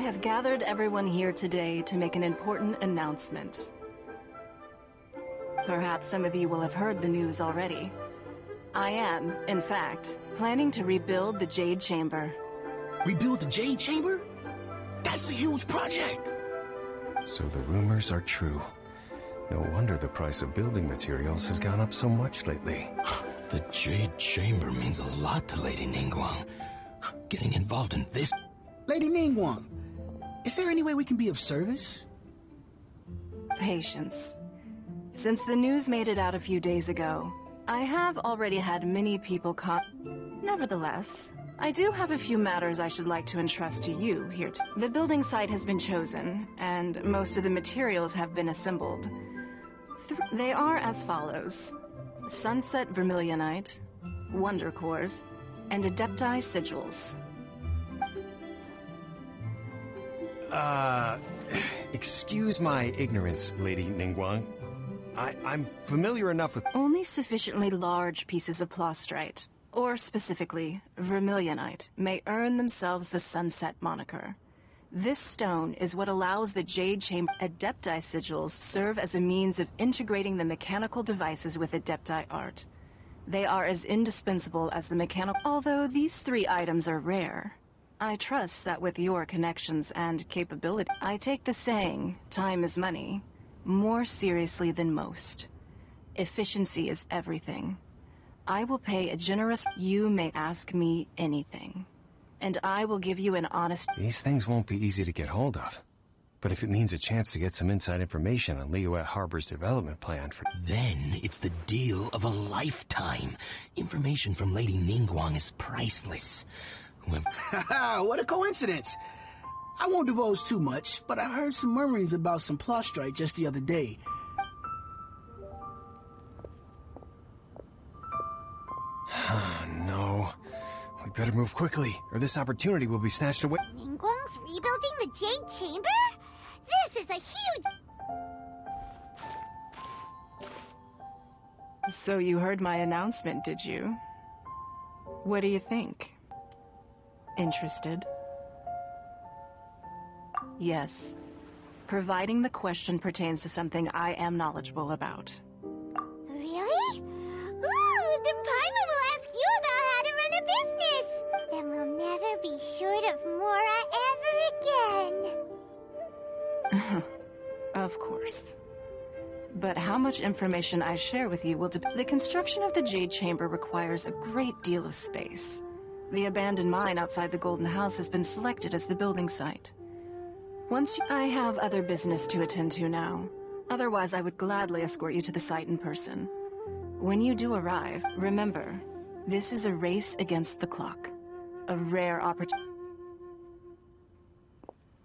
have gathered everyone here today to make an important announcement. Perhaps some of you will have heard the news already. I am, in fact, planning to rebuild the Jade Chamber. Rebuild the Jade Chamber? That's a huge project! So the rumors are true. No wonder the price of building materials has gone up so much lately. The Jade Chamber means a lot to Lady Ningguang. Getting involved in this... Lady Ningguang, is there any way we can be of service? Patience. Since the news made it out a few days ago, I have already had many people Nevertheless, I do have a few matters I should like to entrust to you here. The building site has been chosen, and most of the materials have been assembled. They are as follows: Sunset Vermilionite, Wonder Cores, and Adepti Sigils. Excuse my ignorance, Lady Ningguang. I'm familiar enough with... Only sufficiently large pieces of plastrite, or specifically, vermilionite, may earn themselves the Sunset moniker. This stone is what allows the Jade Chamber. Adepti Sigils serve as a means of integrating the mechanical devices with Adepti art. They are as indispensable as the mechanical... Although these three items are rare, I trust that with your connections and capability, I take the saying, time is money, more seriously than most. Efficiency is everything. I will pay a generous... You may ask me anything, and I will give you an honest... These things won't be easy to get hold of. But if it means a chance to get some inside information on Liyue Harbor's development plan for... Then it's the deal of a lifetime. Information from Lady Ningguang is priceless. What a coincidence! I won't divulge too much, but I heard some murmurings about some plastrite just the other day. No. We better move quickly, or this opportunity will be snatched away. Ningguang's rebuilding the Jade Chamber? This is a huge... So you heard my announcement, did you? What do you think? Interested? Yes. Providing the question pertains to something I am knowledgeable about. Really? Ooh, then Paimon will ask you about how to run a business. Then we'll never be short of Mora ever again. Of course. But how much information I share with you will depend. The construction of the Jade Chamber requires a great deal of space. The abandoned mine outside the Golden House has been selected as the building site. I have other business to attend to now. Otherwise, I would gladly escort you to the site in person. When you do arrive, remember, this is a race against the clock. A rare opportunity.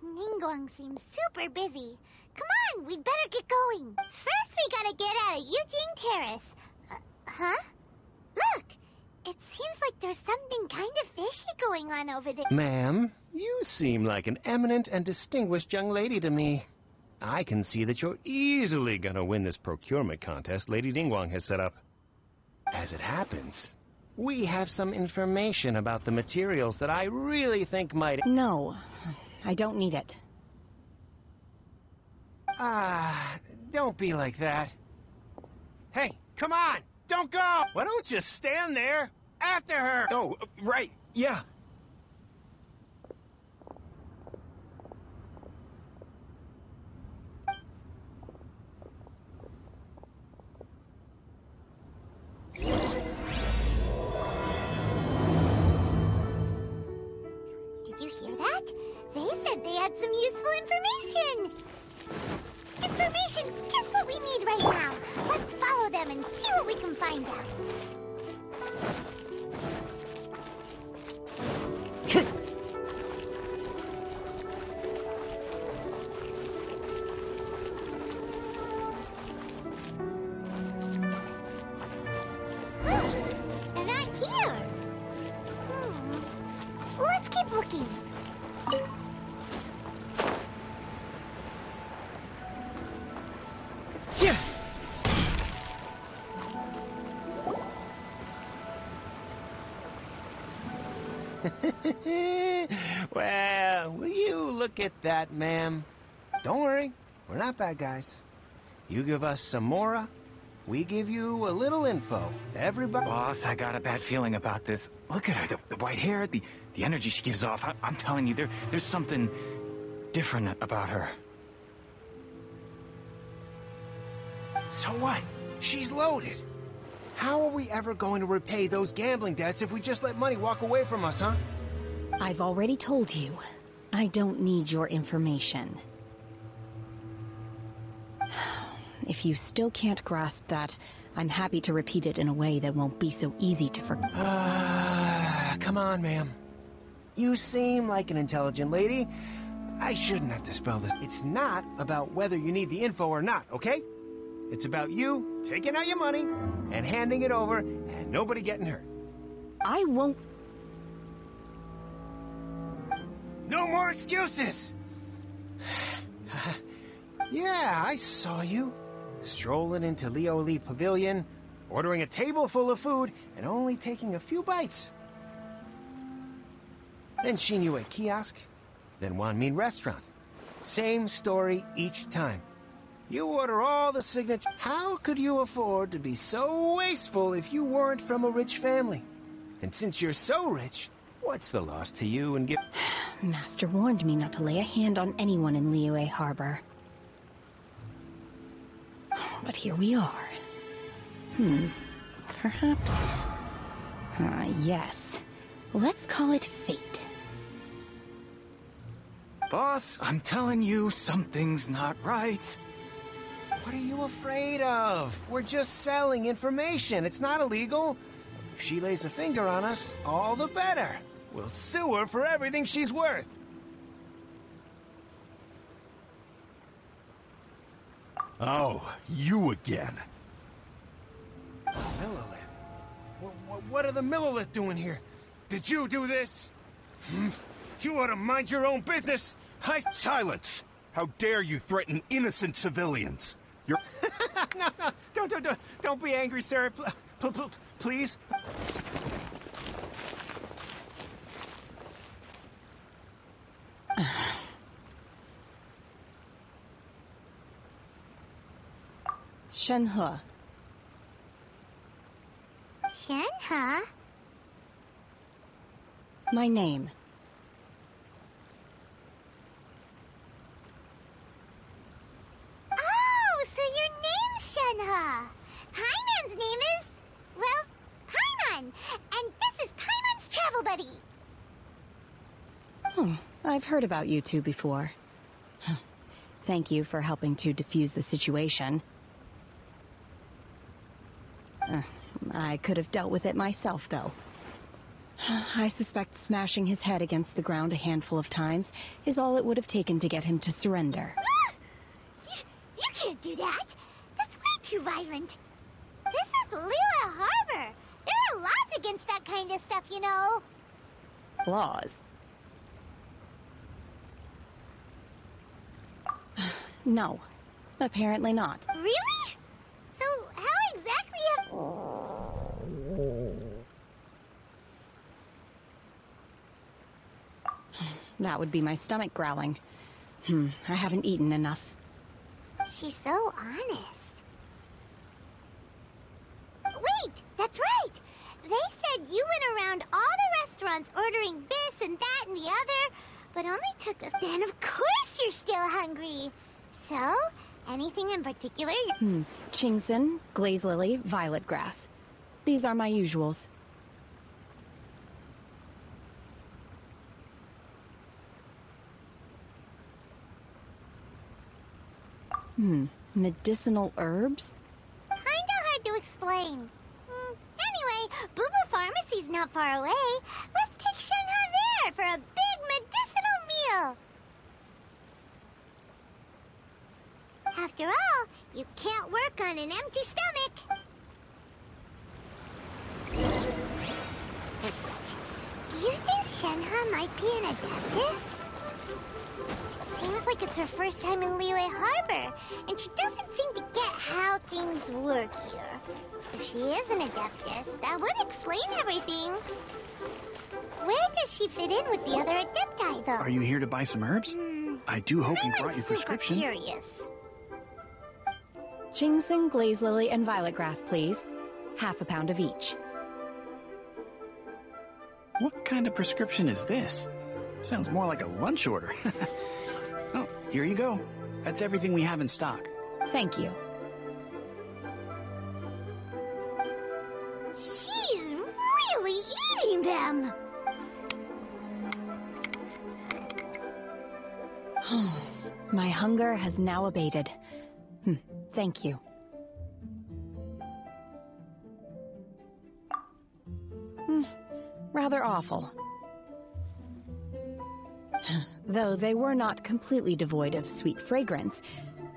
Ningguang seems super busy. Come on, we'd better get going. First, we gotta get out of Eugene Terrace. Huh? Look, it seems like there's something kind of fishy going on over there. Ma'am, you seem like an eminent and distinguished young lady to me. I can see that you're easily gonna win this procurement contest Lady Ningguang has set up. As it happens, we have some information about the materials that I really think might... No, I don't need it. Don't be like that. Hey, come on! Don't go! Why don't you stand there? After her! Oh, right, yeah. Did you hear that? They said they had some useful information. Information, just what we need right now. Let's follow them and see what we can find out. They're not here. Let's keep looking. Well, Will you look at that, ma'am? Don't worry, we're not bad guys. You give us some Mora, we give you a little info. Everybody... Boss, I got a bad feeling about this. Look at her, the white hair, the energy she gives off. I'm telling you, there's something different about her. So what? She's loaded. How are we ever going to repay those gambling debts if we just let money walk away from us, huh? I've already told you. I don't need your information. If you still can't grasp that, I'm happy to repeat it in a way that won't be so easy to forget. Come on, ma'am. You seem like an intelligent lady. I shouldn't have to spell this. It's not about whether you need the info or not, okay? It's about you taking out your money and handing it over and nobody getting hurt. I won't... No more excuses! Yeah, I saw you. Strolling into Leo Lee Pavilion, ordering a table full of food, and only taking a few bites. Then Shinyue Kiosk, then Wanmin Restaurant. Same story each time. You order all the signature. How could you afford to be so wasteful if you weren't from a rich family? And since you're so rich, what's the loss to you and give... Master warned me not to lay a hand on anyone in Liyue Harbor. But here we are. Perhaps... yes. Let's call it fate. Boss, I'm telling you, something's not right. What are you afraid of? We're just selling information. It's not illegal. If she lays a finger on us, all the better. We'll sue her for everything she's worth. Oh, you again. Millilith? What are the Millilith doing here? Did you do this? You ought to mind your own business. Silence! How dare you threaten innocent civilians? You're... No, don't be angry, sir. Please. Shenhe. Shenhe? My name. Oh, so your name's Shenhe. Paimon's name is, well, Paimon. And this is Paimon's travel buddy. Oh, I've heard about you two before. Thank you for helping to defuse the situation. I could have dealt with it myself, though. I suspect smashing his head against the ground a handful of times is all it would have taken to get him to surrender. You can't do that. That's way too violent. This is Liyue Harbor. There are laws against that kind of stuff, you know. Laws? No, apparently not. Really? So how exactly have... That would be my stomach growling. I haven't eaten enough. She's so honest. Wait, that's right. They said you went around all the restaurants ordering this and that and the other, but only took us. Then of course you're still hungry. So, anything in particular? Chingson, glaze lily, violet grass. These are my usuals. Medicinal herbs? Kinda hard to explain. Anyway, Boo Boo Pharmacy's not far away. Let's take Shenhe there for a big medicinal meal. After all, you can't work on an empty stomach. Do you think Shenhe might be an adeptus? Seems like it's her first time in Liyue Harbor, and she doesn't seem to get how things work here. If she is an adeptus, that would explain everything. Where does she fit in with the other adepti? I, though? Are you here to buy some herbs? I do hope you brought your prescription. Curious. Ginseng, glaze lily, and violet grass, please. Half a pound of each. What kind of prescription is this? Sounds more like a lunch order. Oh, here you go. That's everything we have in stock. Thank you. She's really eating them. My hunger has now abated. Thank you. Rather awful. Though they were not completely devoid of sweet fragrance.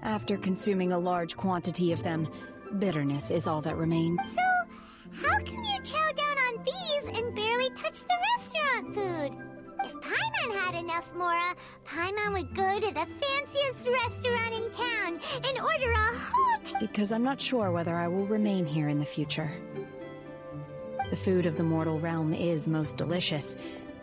After consuming a large quantity of them, bitterness is all that remains. So, how can you chow down on these and barely touch the restaurant food? If Paimon had enough Mora, Paimon would go to the fanciest restaurant in town and order a whole... Because I'm not sure whether I will remain here in the future. The food of the mortal realm is most delicious,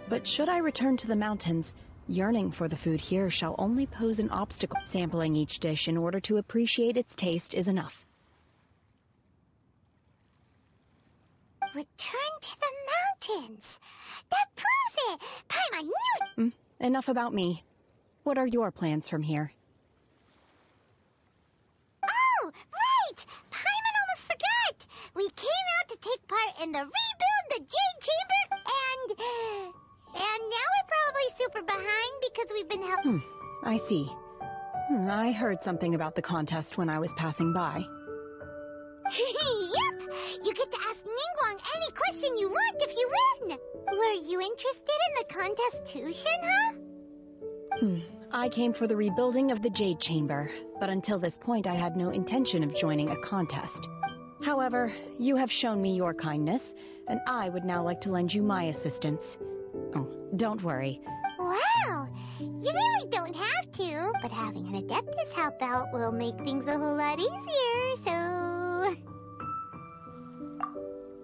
but should I return to the mountains, yearning for the food here shall only pose an obstacle. Sampling each dish in order to appreciate its taste is enough. Return to the mountains. That proves it. Paimon knew... Enough about me. What are your plans from here? Oh, right! Paimon almost forgot! We came out to take part in the rebuild the Jade Chamber, and now we're probably super behind because we've been helping... I see. I heard something about the contest when I was passing by. Yep! You get to ask Ningguang any question you want if you win! Were you interested in the contest too, Shinha? I came for the rebuilding of the Jade Chamber, but until this point I had no intention of joining a contest. However, you have shown me your kindness, and I would now like to lend you my assistance. Oh, don't worry. Wow! You really don't have to, but having an Adeptus help out will make things a whole lot easier, so...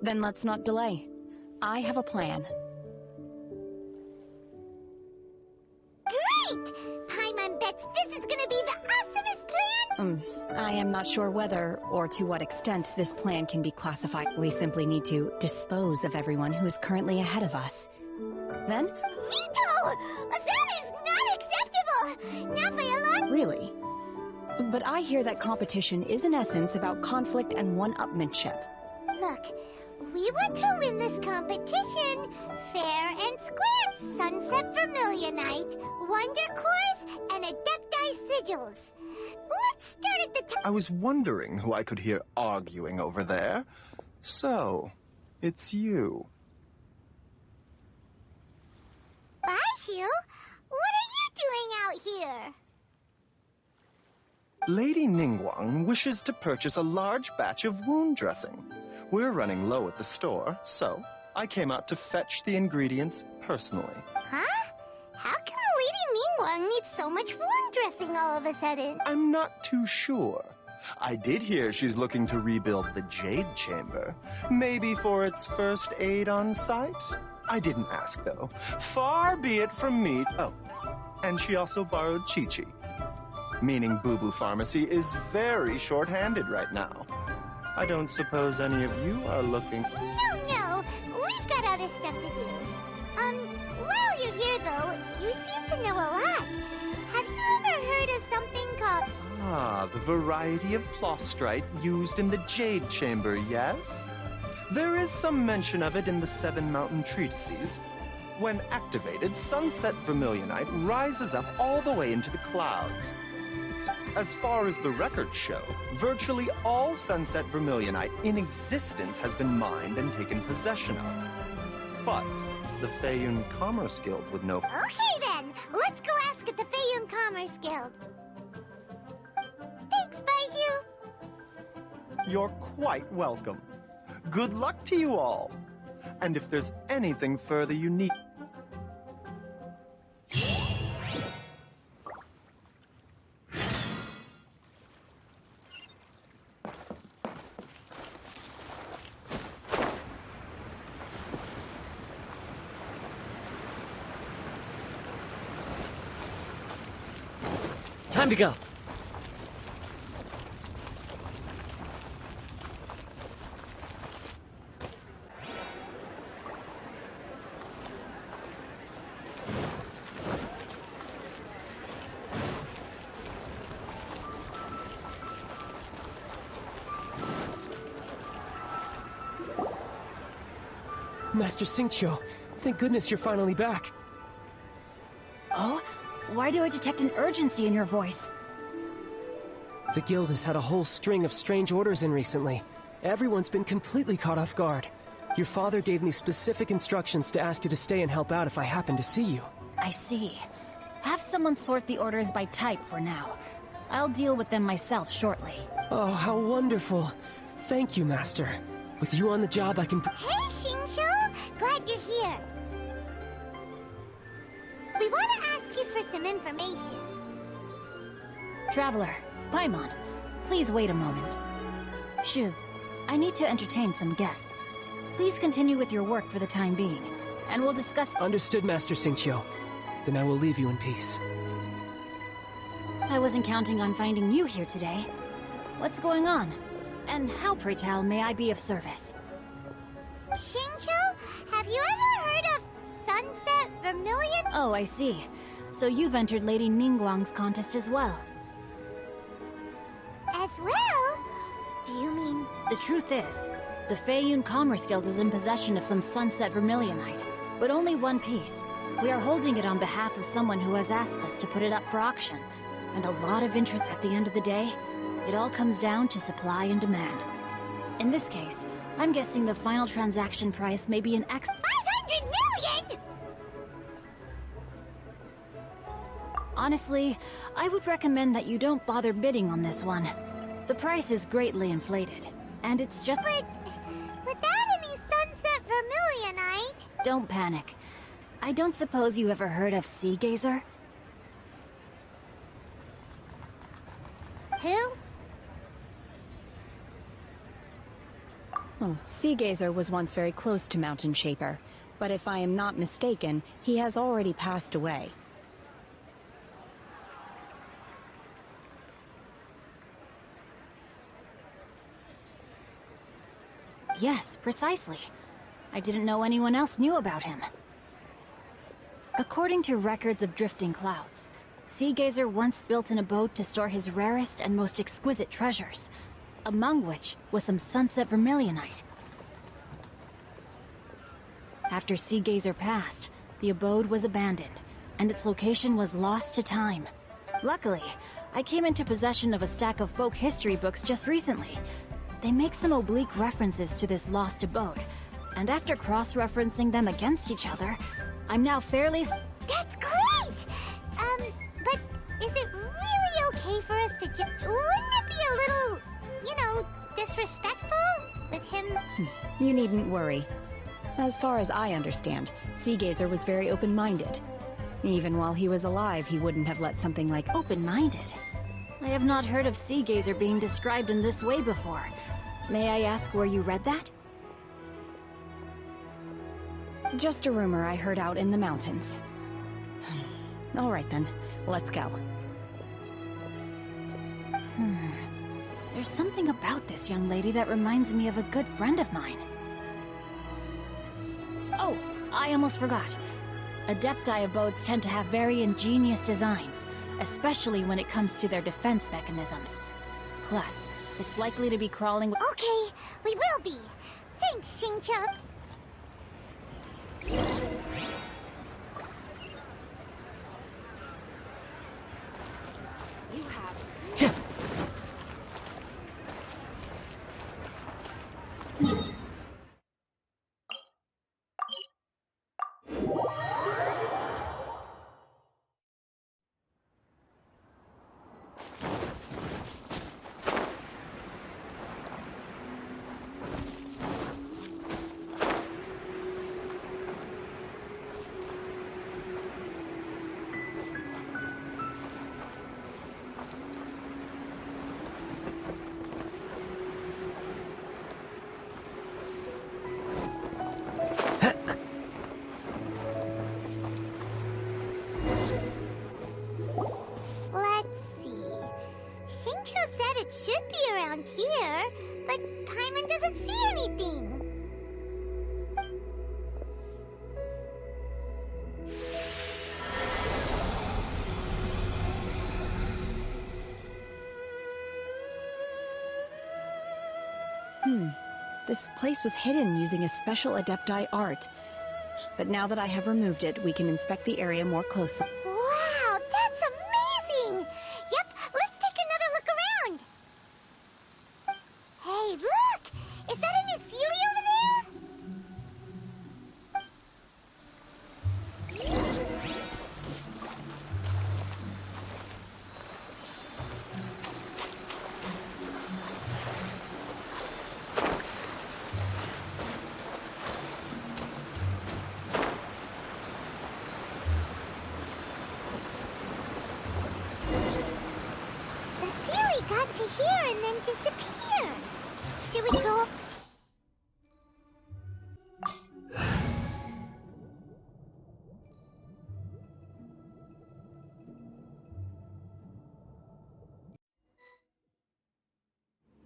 Then let's not delay. I have a plan. Great! Paimon bets this is gonna be the awesomest plan! I am not sure whether or to what extent this plan can be classified. We simply need to dispose of everyone who is currently ahead of us. Then? Veto! That is not acceptable! Not by a lot... Really? But I hear that competition is in essence about conflict and one-upmanship. Look, we want to win this competition fair and square. Sunset Vermilionite, Wonder Cores, and Adepti Sigils. Let's start at the top. I was wondering who I could hear arguing over there. So, it's you. Baishu, what are you doing out here? Lady Ningguang wishes to purchase a large batch of wound dressing. We're running low at the store, so I came out to fetch the ingredients personally. Huh? How come Lady Ningguang needs so much wound dressing all of a sudden? I'm not too sure. I did hear she's looking to rebuild the Jade Chamber. Maybe for its first aid on site? I didn't ask, though. Far be it from me. Oh, and she also borrowed Chi-Chi. Meaning Boo Boo Pharmacy is very short-handed right now. I don't suppose any of you are looking... No, we've got other stuff to do. While you're here, though, you seem to know a lot. Have you ever heard of something called... Ah, the variety of plostrite used in the Jade Chamber, yes? There is some mention of it in the 7 mountain treatises. When activated, Sunset Vermilionite rises up all the way into the clouds. As far as the records show, virtually all Sunset Vermilionite in existence has been mined and taken possession of. But the Feiyun Commerce Guild would know... Okay then, let's go ask at the Feiyun Commerce Guild. Thanks, Baishu. You're quite welcome. Good luck to you all. And if there's anything further you need... Time to go. Master Xingqiu, thank goodness you're finally back. Oh? Why do I detect an urgency in your voice? The guild has had a whole string of strange orders in recently. Everyone's been completely caught off guard. Your father gave me specific instructions to ask you to stay and help out if I happen to see you. I see. Have someone sort the orders by type for now. I'll deal with them myself shortly. Oh, how wonderful. Thank you, Master. With you on the job, I can... Hey, Xingqiu! Glad you're here. We want to ask you for some information. Traveler, Paimon, please wait a moment. Shu, I need to entertain some guests. Please continue with your work for the time being, and we'll discuss... Understood, Master Xingqiu. Then I will leave you in peace. I wasn't counting on finding you here today. What's going on? And how, pray tell, may I be of service? Xingqiu, have you ever heard of Sunset Vermilion? Oh, I see. So you've entered Lady Ningguang's contest as well. As well? Do you mean... The truth is, the Feiyun Commerce Guild is in possession of some Sunset Vermilionite, but only one piece. We are holding it on behalf of someone who has asked us to put it up for auction. And a lot of interest at the end of the day. It all comes down to supply and demand. In this case, I'm guessing the final transaction price may be an X... 500 million?! Honestly, I would recommend that you don't bother bidding on this one. The price is greatly inflated, and it's just... But without any Sunset Vermilionite... Don't panic. I don't suppose you ever heard of Sea Gazer? Who? Oh, Sea Gazer was once very close to Mountain Shaper, but if I am not mistaken, he has already passed away. Yes, precisely. I didn't know anyone else knew about him. According to records of drifting clouds, Sea Gazer once built an abode to store his rarest and most exquisite treasures, among which was some Sunset Vermilionite. After Sea Gazer passed, the abode was abandoned, and its location was lost to time. Luckily, I came into possession of a stack of folk history books just recently. They make some oblique references to this lost abode, and after cross-referencing them against each other, I'm now fairly... That's great! But is it really okay for us to just... Wouldn't it be a little, you know, disrespectful with him? You needn't worry. As far as I understand, Sea Gazer was very open-minded. Even while he was alive, he wouldn't have let something like open-minded. I have not heard of Sea Gazer being described in this way before. May I ask where you read that? Just a rumor I heard out in the mountains. All right then, let's go. There's something about this young lady that reminds me of a good friend of mine. Oh, I almost forgot. Adepti abodes tend to have very ingenious designs, especially when it comes to their defense mechanisms. Plus, it's likely to be crawling with... Okay, we will be. Thanks, Xingqiu. You have... This place was hidden using a special Adepti art. But now that I have removed it, we can inspect the area more closely. Wow, that's amazing! Yep, let's take another look around. Hey, look! Is that a new Sealy over there? Got to here and then disappeared. Should we go up?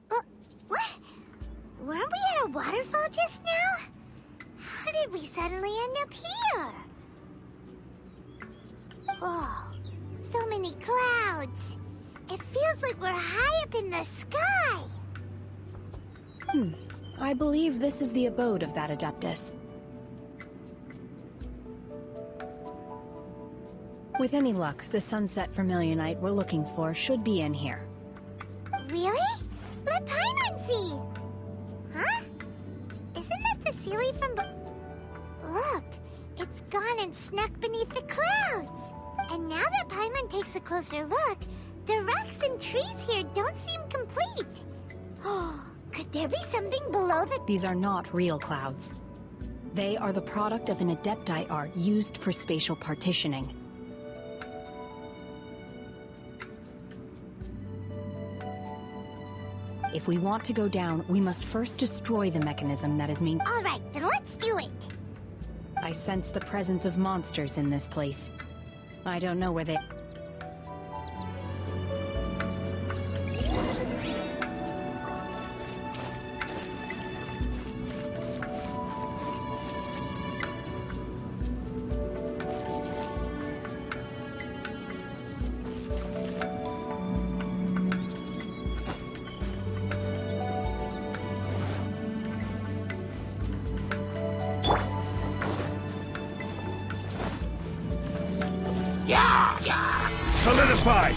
What? Weren't we at a waterfall just now? How did we suddenly end up here? Whoa, so many clouds. It feels like we're high up in the sky. I believe this is the abode of that Adeptus. With any luck, the sunset vermilionite we're looking for should be in here. Really? Let Paimon see. Huh? Isn't that the Sealy from... Look, it's gone and snuck beneath the clouds. And now that Paimon takes a closer look, the rocks and trees here don't seem complete. Oh, could there be something below the... These are not real clouds. They are the product of an Adepti art used for spatial partitioning. If we want to go down, we must first destroy the mechanism that is mean... All right, then let's do it. I sense the presence of monsters in this place. I don't know where they... Solidify!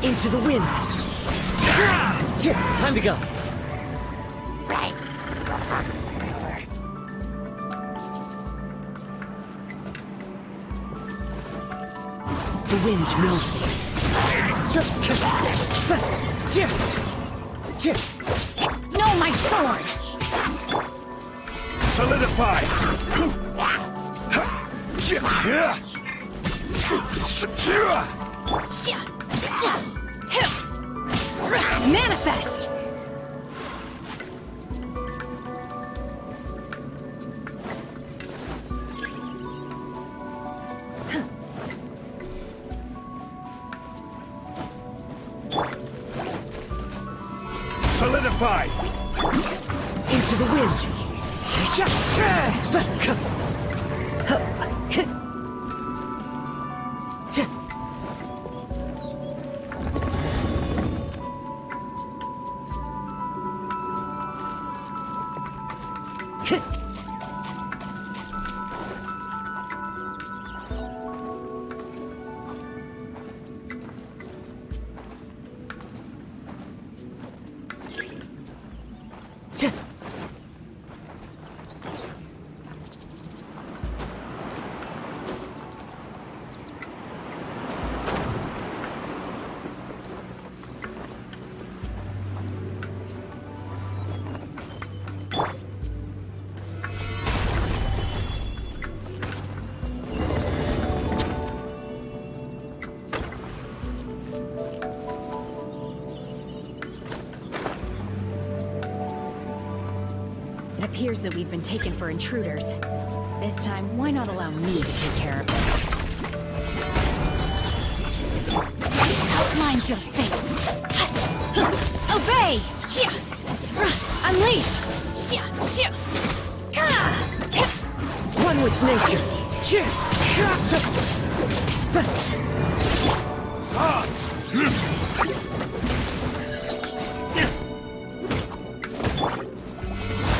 Into the wind! Time to go! The wind knows me. No, my sword! Solidify! Manifest! Solidify! Into the wind! It appears that we've been taken for intruders. This time, why not allow me to take care of it? Outline your fate. Obey! Unleash! One with nature.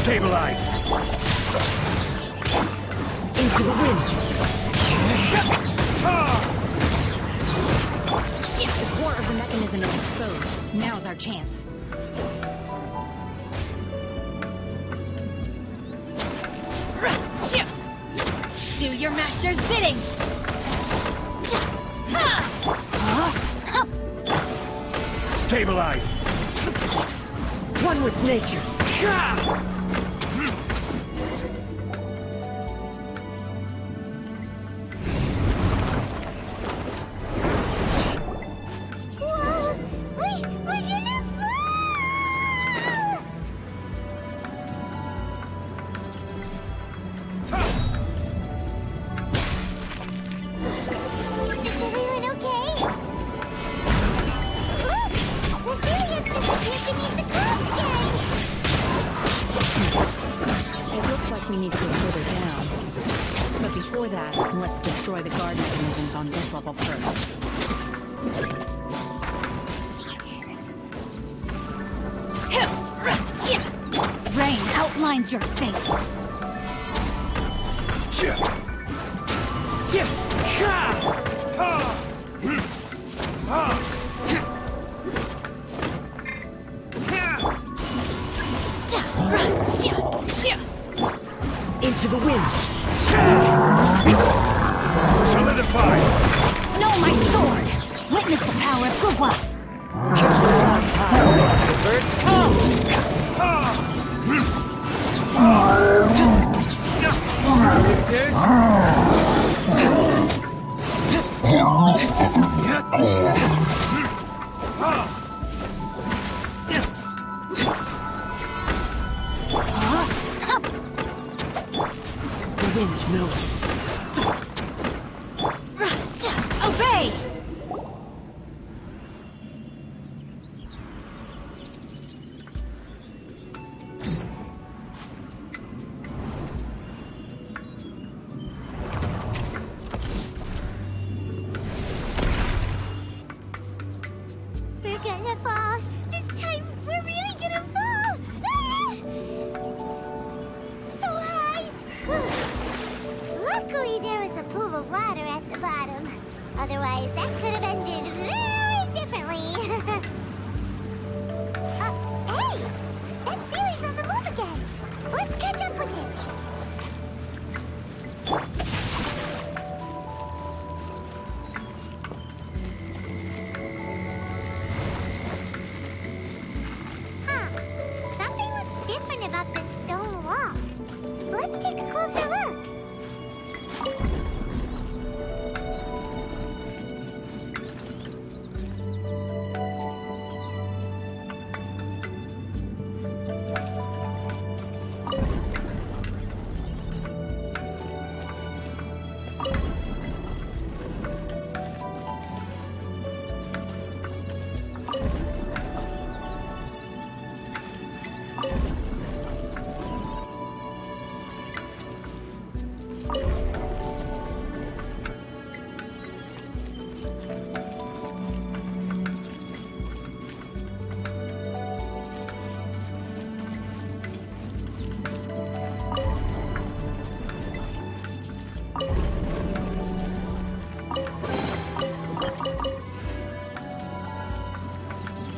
Stabilize! Into the wind. The core of the mechanism is exposed. Now's our chance. Do your master's bidding. Stabilize! One with nature. Whoa! We're gonna fall! Is everyone okay? Look! The Sirius disappeared beneath the clouds again! It looks like we need to go further down. But before that, let's destroy the guard mechanisms on this level first. Rain outlines your fate. Into the wind. Solidify! No, my sword! Witness the power of Gugwa! The birds come! The wind's melting. Obey! We're gonna fall! This time, we're really gonna fall! Ah! So high! Luckily, there was a pool of water at the bottom. Otherwise, that could have ended very differently. Hey! That series on the move again! Let's catch up with it! Huh. Something looks different about this stone wall. Let's take a closer look.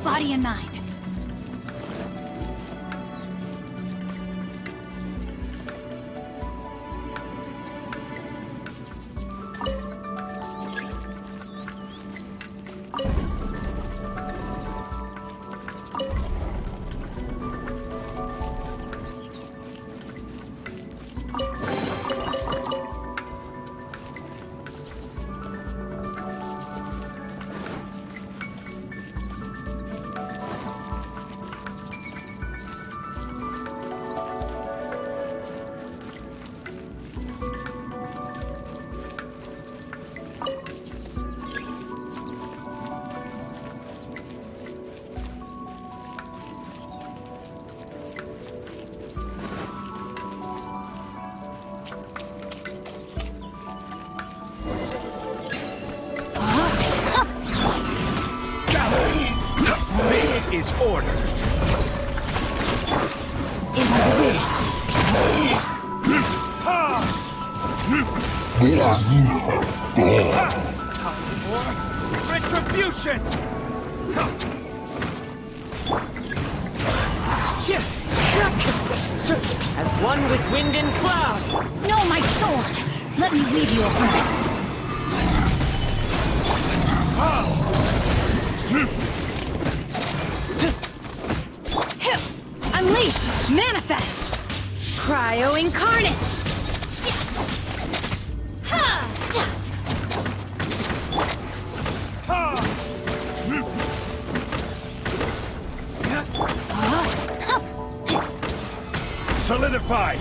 Body and mind. this order. Into the wind. Time for retribution! As one with wind and cloud. No, my sword! Let me weave you a web. Unleash! Manifest! Cryo incarnate! Solidify!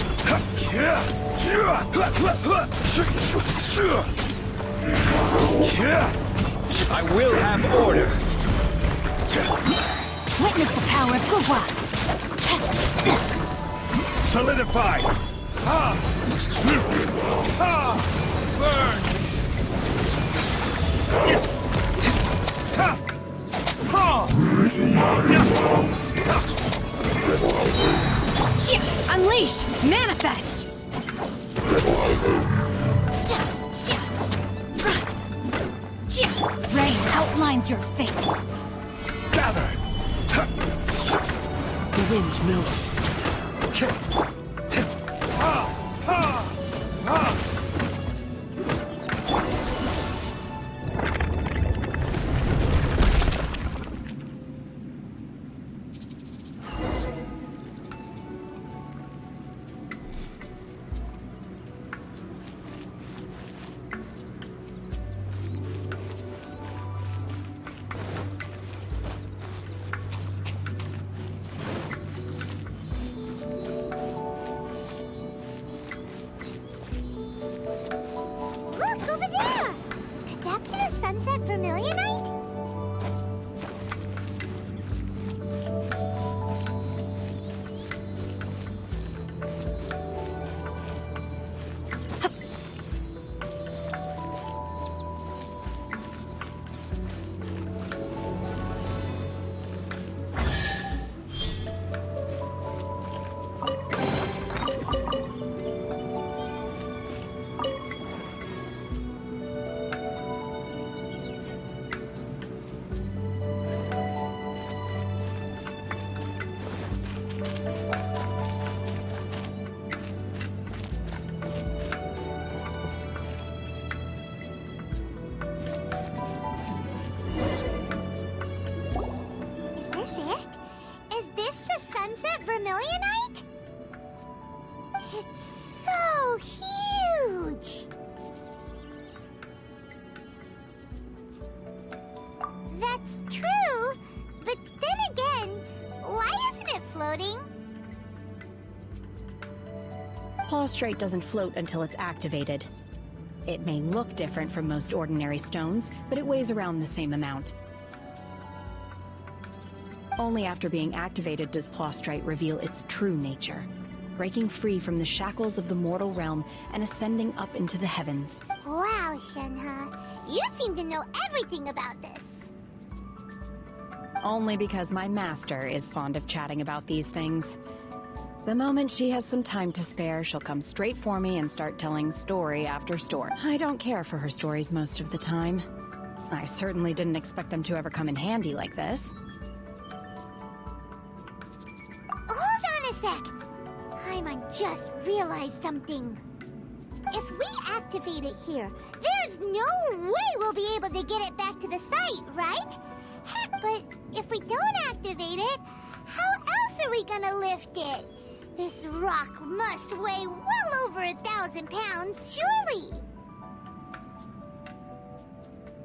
I will have order! Witness the power of Gugwa! Solidify! Burn! Unleash! Manifest! Rain outlines your fate. Gather! The wind's milk. Look, over there! Could that be a sunset vermilionite? Vermilionite? It's so huge! That's true, but then again, why isn't it floating? Plaustrate doesn't float until it's activated. It may look different from most ordinary stones, but it weighs around the same amount. Only after being activated does Plaustrite reveal its true nature, breaking free from the shackles of the mortal realm and ascending up into the heavens. Wow, Shenhe, you seem to know everything about this. Only because my master is fond of chatting about these things. The moment she has some time to spare, she'll come straight for me and start telling story after story. I don't care for her stories most of the time. I certainly didn't expect them to ever come in handy like this. Hold on a sec. Paimon just realized something. If we activate it here, there's no way we'll be able to get it back to the site, right? Heck, but if we don't activate it, how else are we gonna lift it? This rock must weigh well over 1,000 pounds, surely.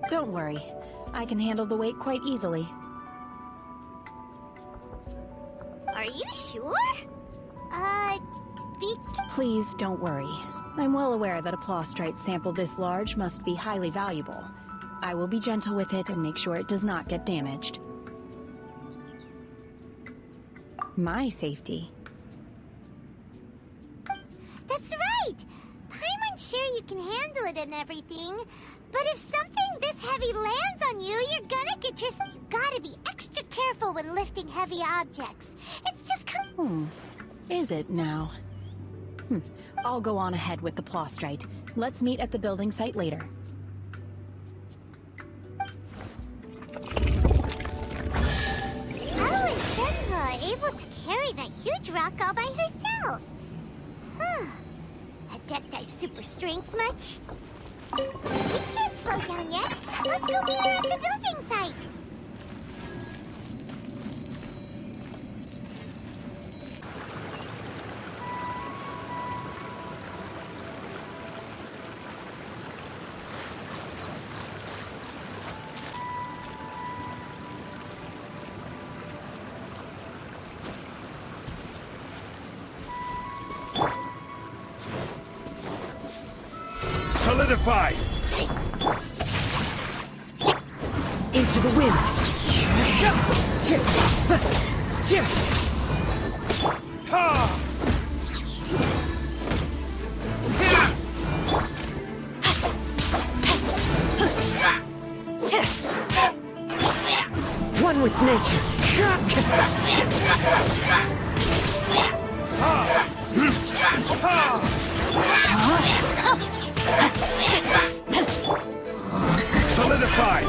Don't worry. I can handle the weight quite easily. Are you sure? Please don't worry. I'm well aware that a Plaustrite sample this large must be highly valuable. I will be gentle with it and make sure it does not get damaged. My safety. That's right! Paimon's sure you can handle it and everything, but if something this heavy lands on you, you're gonna get You gotta be extra careful when lifting heavy heavy objects. It's just Is it now? I'll go on ahead with the Plostrite. Let's meet at the building site later. How is Shenhe able to carry that huge rock all by herself? Adepti super strength much? We can't slow down yet. Let's go meet her at the building site. Solidify! Into the wind! Ha! One with nature! Solidify!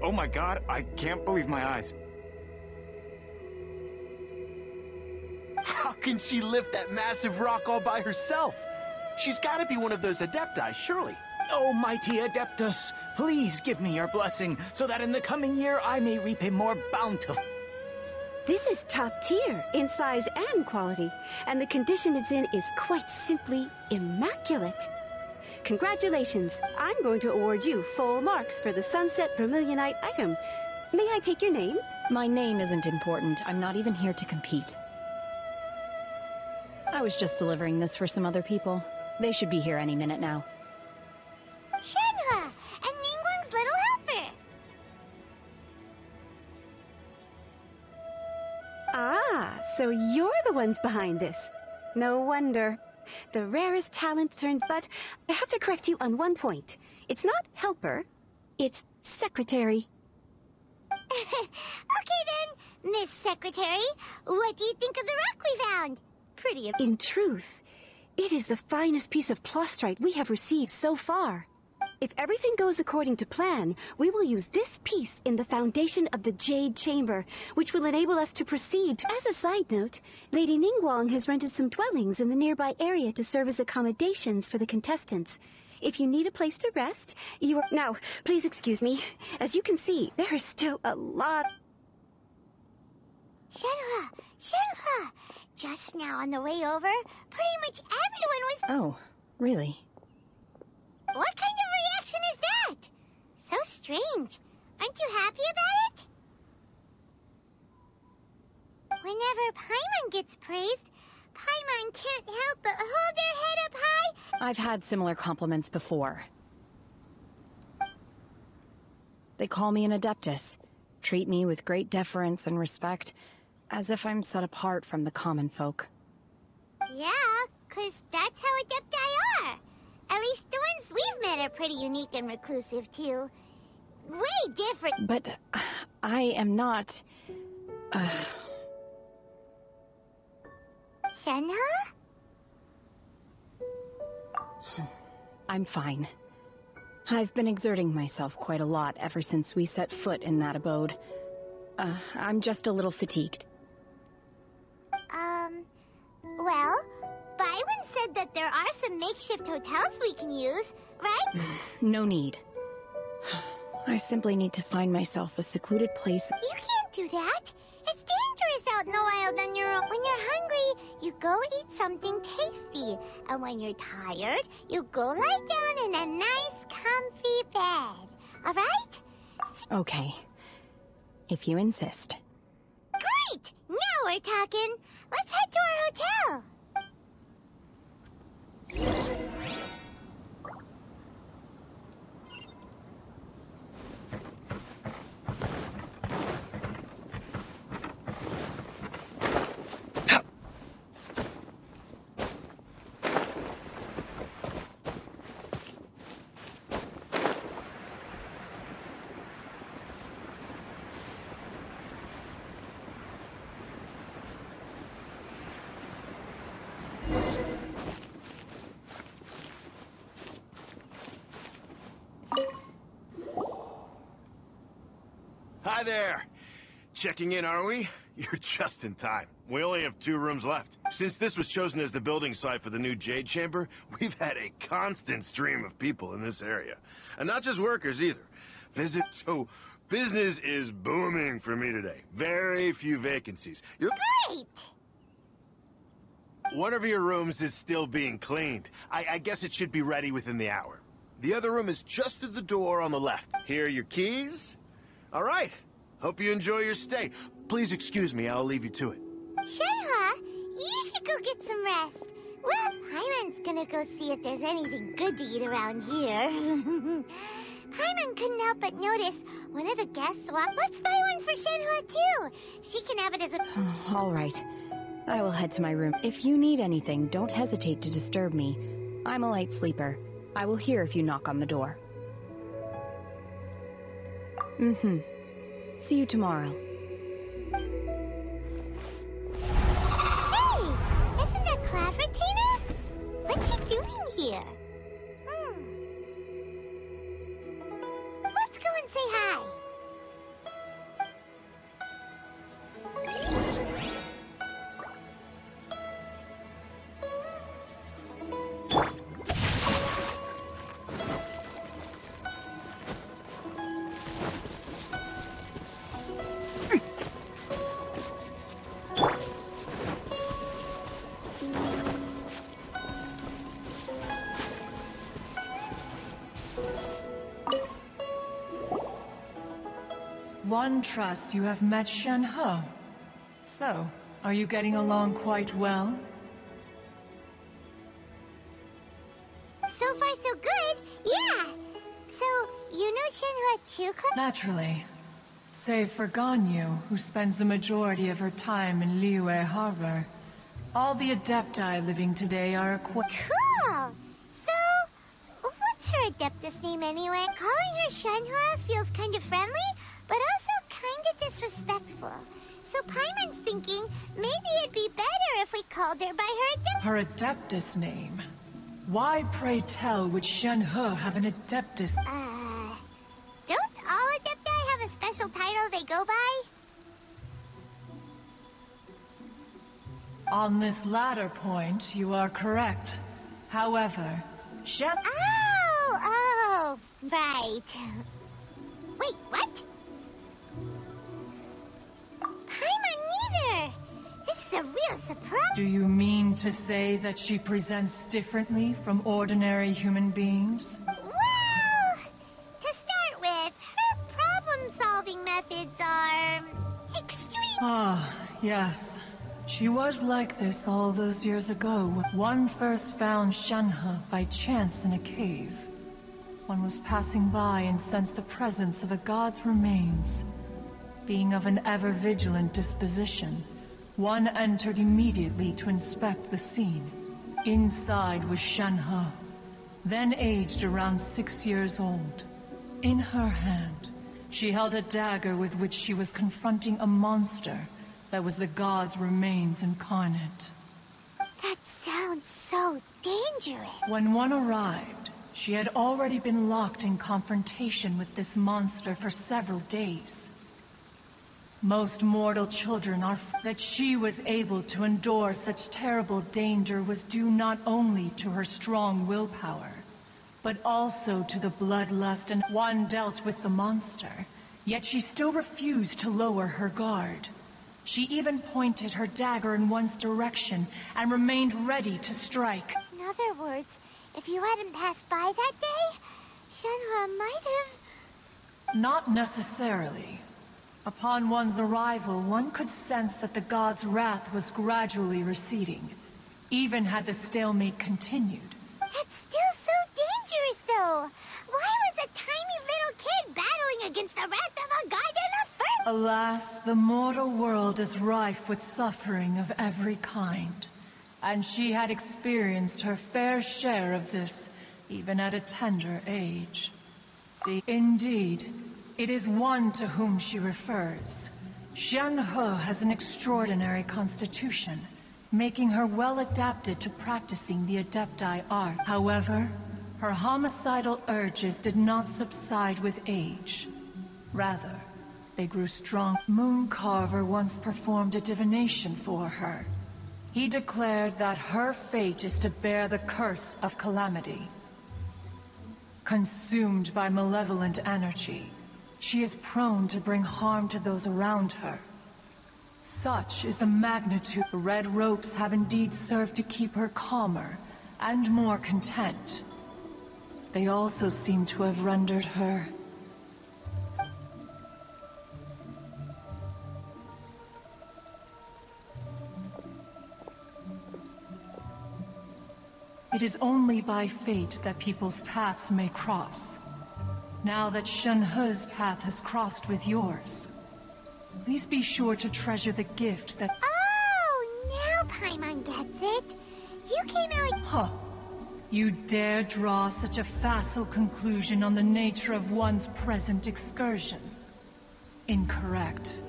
Oh my god, I can't believe my eyes. How can she lift that massive rock all by herself? She's gotta be one of those Adepti, surely. Oh, mighty Adeptus, please give me your blessing, so that in the coming year I may reap a more bountiful... This is top tier in size and quality, and the condition it's in is quite simply immaculate. Congratulations, I'm going to award you full marks for the Sunset Vermilionite item. May I take your name? My name isn't important. I'm not even here to compete. I was just delivering this for some other people. They should be here any minute now. Shenhe, and Ningguang's little helper. Ah, so you're the ones behind this. No wonder. The rarest talent turns, but I have to correct you on one point. It's not helper, it's secretary. Okay then, Miss Secretary, what do you think of the rock we found? Pretty. In truth, it is the finest piece of Plostrite we have received so far. If everything goes according to plan, we will use this piece in the foundation of the Jade Chamber, which will enable us to proceed. As a side note, Lady Ningguang has rented some dwellings in the nearby area to serve as accommodations for the contestants. If you need a place to rest, you are... Now, please excuse me. As you can see, there is still a lot... Shenhe! Just now on the way over, pretty much everyone was... Oh, really? What kind of reaction is that? So strange. Aren't you happy about it? Whenever Paimon gets praised, Paimon can't help but hold their head up high. I've had similar compliments before. They call me an Adeptus, treat me with great deference and respect, as if I'm set apart from the common folk. Yeah, 'cause that's how Adepti are. At least the ones we've met are pretty unique and reclusive, too. Way different. But I am not... Shenhe? I'm fine. I've been exerting myself quite a lot ever since we set foot in that abode. I'm just a little fatigued. Well, Byron said that there are some makeshift hotels we can use, right? No need. I simply need to find myself a secluded place. You can't do that. It's dangerous out in the wild on your own. When you're hungry, you go eat something tasty. And when you're tired, you go lie down in a nice, comfy bed. All right? Okay. If you insist. Great! Now we're talking. Let's head to our hotel. Hi there. Checking in, are we? You're just in time. We only have 2 rooms left. Since this was chosen as the building site for the new Jade Chamber, we've had a constant stream of people in this area. And not just workers either. So business is booming for me today. Very few vacancies. Great! One of your rooms is still being cleaned. I guess it should be ready within the hour. The other room is just at the door on the left. Here are your keys. All right. Hope you enjoy your stay. Please excuse me, I'll leave you to it. Shenhe, you should go get some rest. Well, Paimon's gonna go see if there's anything good to eat around here. Paimon couldn't help but notice one of the guests walked. Let's buy one for Shenhe, too. She can have it as a... All right. I will head to my room. If you need anything, don't hesitate to disturb me. I'm a light sleeper. I will hear if you knock on the door. See you tomorrow. Hey! Isn't that Cloud Retainer? What's she doing here? Let's go and say hi. One trusts you have met Shenhe. So, are you getting along quite well? So far, so good. Yeah. So, you know Shenhe too? Naturally. Save for Ganyu, who spends the majority of her time in Liyue Harbor. All the Adepti living today are Cool. So, what's her Adeptus name anyway? Calling her Shenhe feels kind of friendly, but also kind of disrespectful. So Paimon's thinking maybe it'd be better if we called her by her Her Adeptus name? Why, pray tell, would Shenhe have an Adeptus? Don't all Adepti have a special title they go by? On this latter point, you are correct. However, Oh, right. Wait, what? Paimon neither. This is a real surprise. Do you mean to say that she presents differently from ordinary human beings? Well, to start with, her problem-solving methods are extreme. Ah, yes. She was like this all those years ago. One first found Shenhe by chance in a cave. One was passing by and sensed the presence of a god's remains. Being of an ever-vigilant disposition, one entered immediately to inspect the scene. Inside was Shenhe, then aged around 6 years old. In her hand, she held a dagger with which she was confronting a monster that was the god's remains incarnate. That sounds so dangerous. When one arrived, She had already been locked in confrontation with this monster for several days. Most mortal children are that she was able to endure such terrible danger was due not only to her strong willpower, but also to the bloodlust and one dealt with the monster. Yet she still refused to lower her guard. She even pointed her dagger in one's direction and remained ready to strike. In other words, if you hadn't passed by that day, Shenhua might have... Not necessarily. Upon one's arrival, one could sense that the god's wrath was gradually receding, even had the stalemate continued. That's still so dangerous, though. Why was a tiny little kid battling against the wrath of a god in the first... Alas, the mortal world is rife with suffering of every kind, and she had experienced her fair share of this, even at a tender age. See, indeed, it is one to whom she refers. Shenhe has an extraordinary constitution, making her well adapted to practicing the Adepti art. However, her homicidal urges did not subside with age. Rather, they grew strong. Mooncarver once performed a divination for her. He declared that her fate is to bear the curse of calamity. Consumed by malevolent energy, she is prone to bring harm to those around her. Such is the magnitude. The red ropes have indeed served to keep her calmer and more content. They also seem to have rendered her... It is only by fate that people's paths may cross. Now that Shenhe's path has crossed with yours, please be sure to treasure the gift that... Oh, now Paimon gets it. You came out like... Huh. You dare draw such a facile conclusion on the nature of one's present excursion? Incorrect.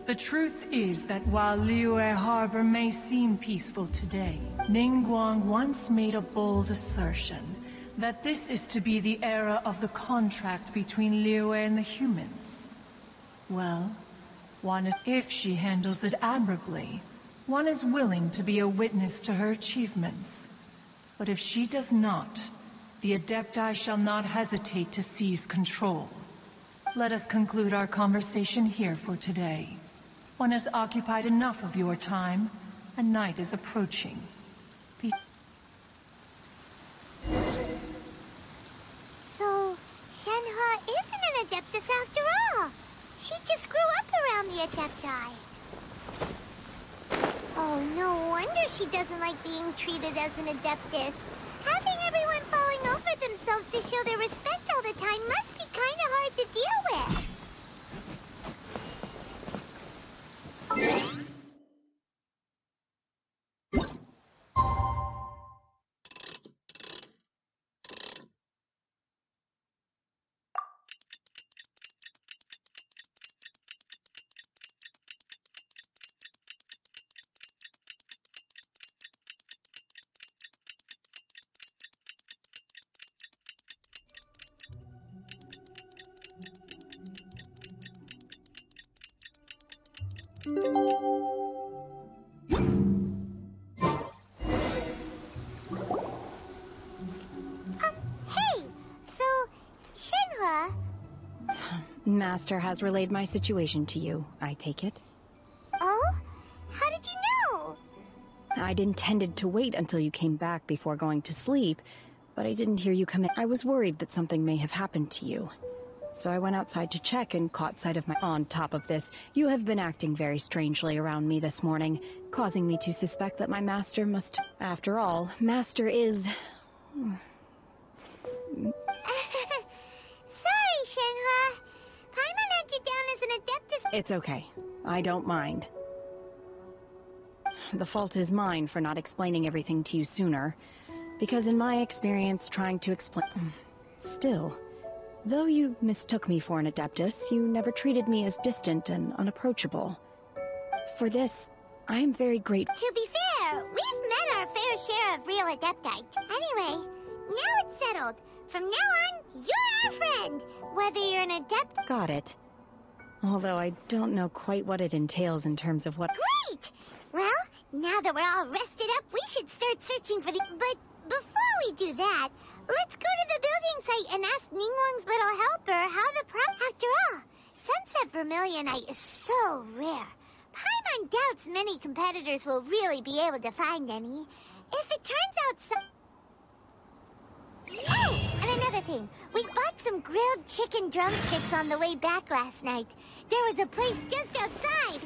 The truth is that while Liyue Harbor may seem peaceful today, Ningguang once made a bold assertion that this is to be the era of the contract between Liyue and the humans. Well, if she handles it admirably, one is willing to be a witness to her achievements. But if she does not, the Adepti shall not hesitate to seize control. Let us conclude our conversation here for today. One has occupied enough of your time, and night is approaching. So, Shenhe isn't an Adeptus after all. She just grew up around the Adepti. Oh, no wonder she doesn't like being treated as an Adeptus. Having everyone falling over themselves to show their respect all the time must be kind of hard to deal with. Hey, so, Shenhe... Master has relayed my situation to you, I take it. Oh? How did you know? I'd intended to wait until you came back before going to sleep, but I didn't hear you come in. I was worried that something may have happened to you. So I went outside to check and caught sight of my... On top of this, you have been acting very strangely around me this morning, causing me to suspect that my master must... After all, master is... Sorry, Shenhe. Paimon had you down as an Adeptus... It's okay. I don't mind. The fault is mine for not explaining everything to you sooner, because in my experience trying to explain... Still... Though you mistook me for an Adeptus, you never treated me as distant and unapproachable. For this, I am very grateful. To be fair, we've met our fair share of real Adepti. Anyway, now it's settled. From now on, you're our friend, whether you're an adept... Got it. Although I don't know quite what it entails in terms of what... Great! Well, now that we're all rested up, we should start searching for the... But before we do that, let's go to the building site and ask Ningguang's little helper how the After all, sunset vermilionite is so rare. Paimon doubts many competitors will really be able to find any. If it turns out Oh, and another thing. We bought some grilled chicken drumsticks on the way back last night. There was a place just outside.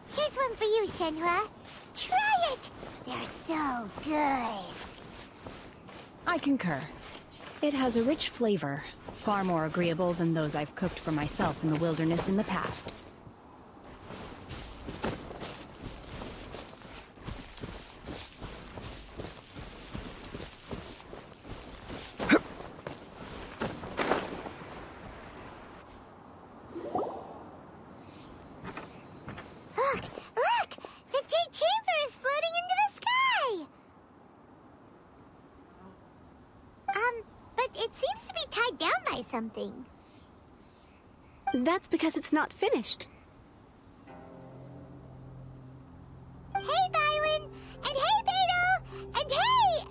Here's one for you, Shenhua. Try it. They're so good. I concur. It has a rich flavor, far more agreeable than those I've cooked for myself in the wilderness in the past. Look! The Jade Chamber is floating into the sky! But it seems to be tied down by something. That's because it's not finished. Hey, Bylin! And hey, Beidou! And hey,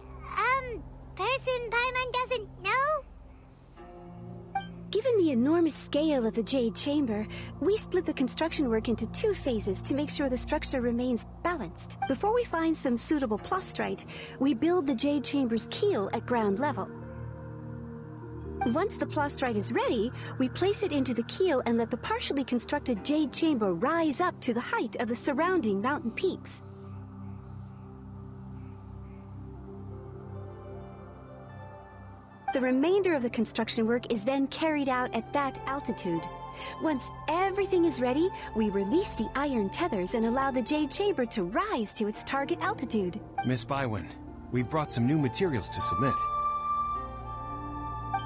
person Paimon doesn't know? Given the enormous scale of the Jade Chamber, we split the construction work into 2 phases to make sure the structure remains balanced. Before we find some suitable plastrite, we build the Jade Chamber's keel at ground level. Once the plastrite is ready, we place it into the keel and let the partially constructed Jade Chamber rise up to the height of the surrounding mountain peaks. The remainder of the construction work is then carried out at that altitude. Once everything is ready, we release the iron tethers and allow the Jade Chamber to rise to its target altitude. Miss Bywin, we've brought some new materials to submit.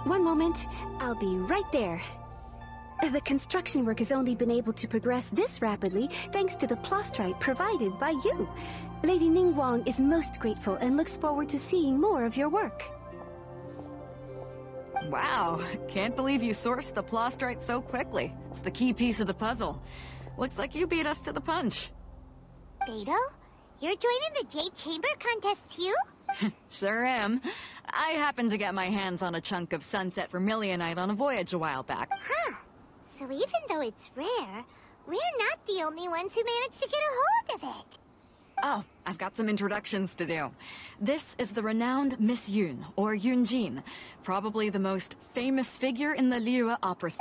One moment, I'll be right there. The construction work has only been able to progress this rapidly thanks to the plastrite provided by you. Lady Ningguang is most grateful and looks forward to seeing more of your work. Wow, can't believe you sourced the plastrite so quickly. It's the key piece of the puzzle. Looks like you beat us to the punch. Beidou, you're joining the Jade Chamber contest too? Sure am. I happened to get my hands on a chunk of sunset vermilionite on a voyage a while back. Huh. So even though it's rare, we're not the only ones who managed to get a hold of it. Oh, I've got some introductions to do. This is the renowned Miss Yun, or Yunjin, probably the most famous figure in the Liyue opera.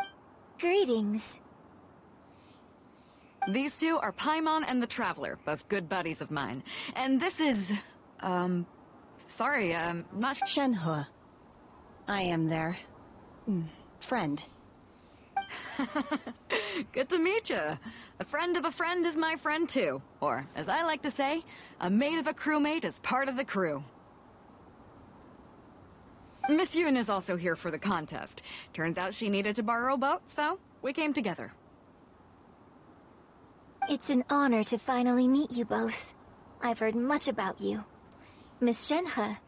Greetings. These two are Paimon and the Traveler, both good buddies of mine. And this is, not... Shenhua. I am their... friend. Good to meet you. A friend of a friend is my friend too. Or, as I like to say, a mate of a crewmate is part of the crew. Miss Yun is also here for the contest. Turns out she needed to borrow a boat, so we came together. It's an honor to finally meet you both. I've heard much about you. Miss Shenhe,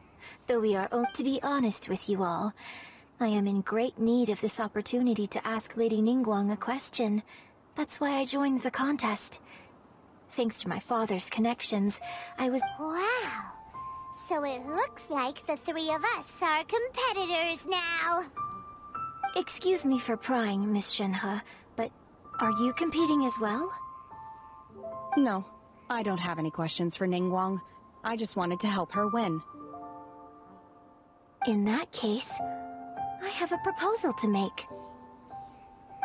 though we are to be honest with you all, I am in great need of this opportunity to ask Lady Ningguang a question. That's why I joined the contest. Thanks to my father's connections, I was... Wow! So it looks like the 3 of us are competitors now. Excuse me for prying, Miss Shenhe, but are you competing as well? No, I don't have any questions for Ningguang. I just wanted to help her win. In that case, I have a proposal to make.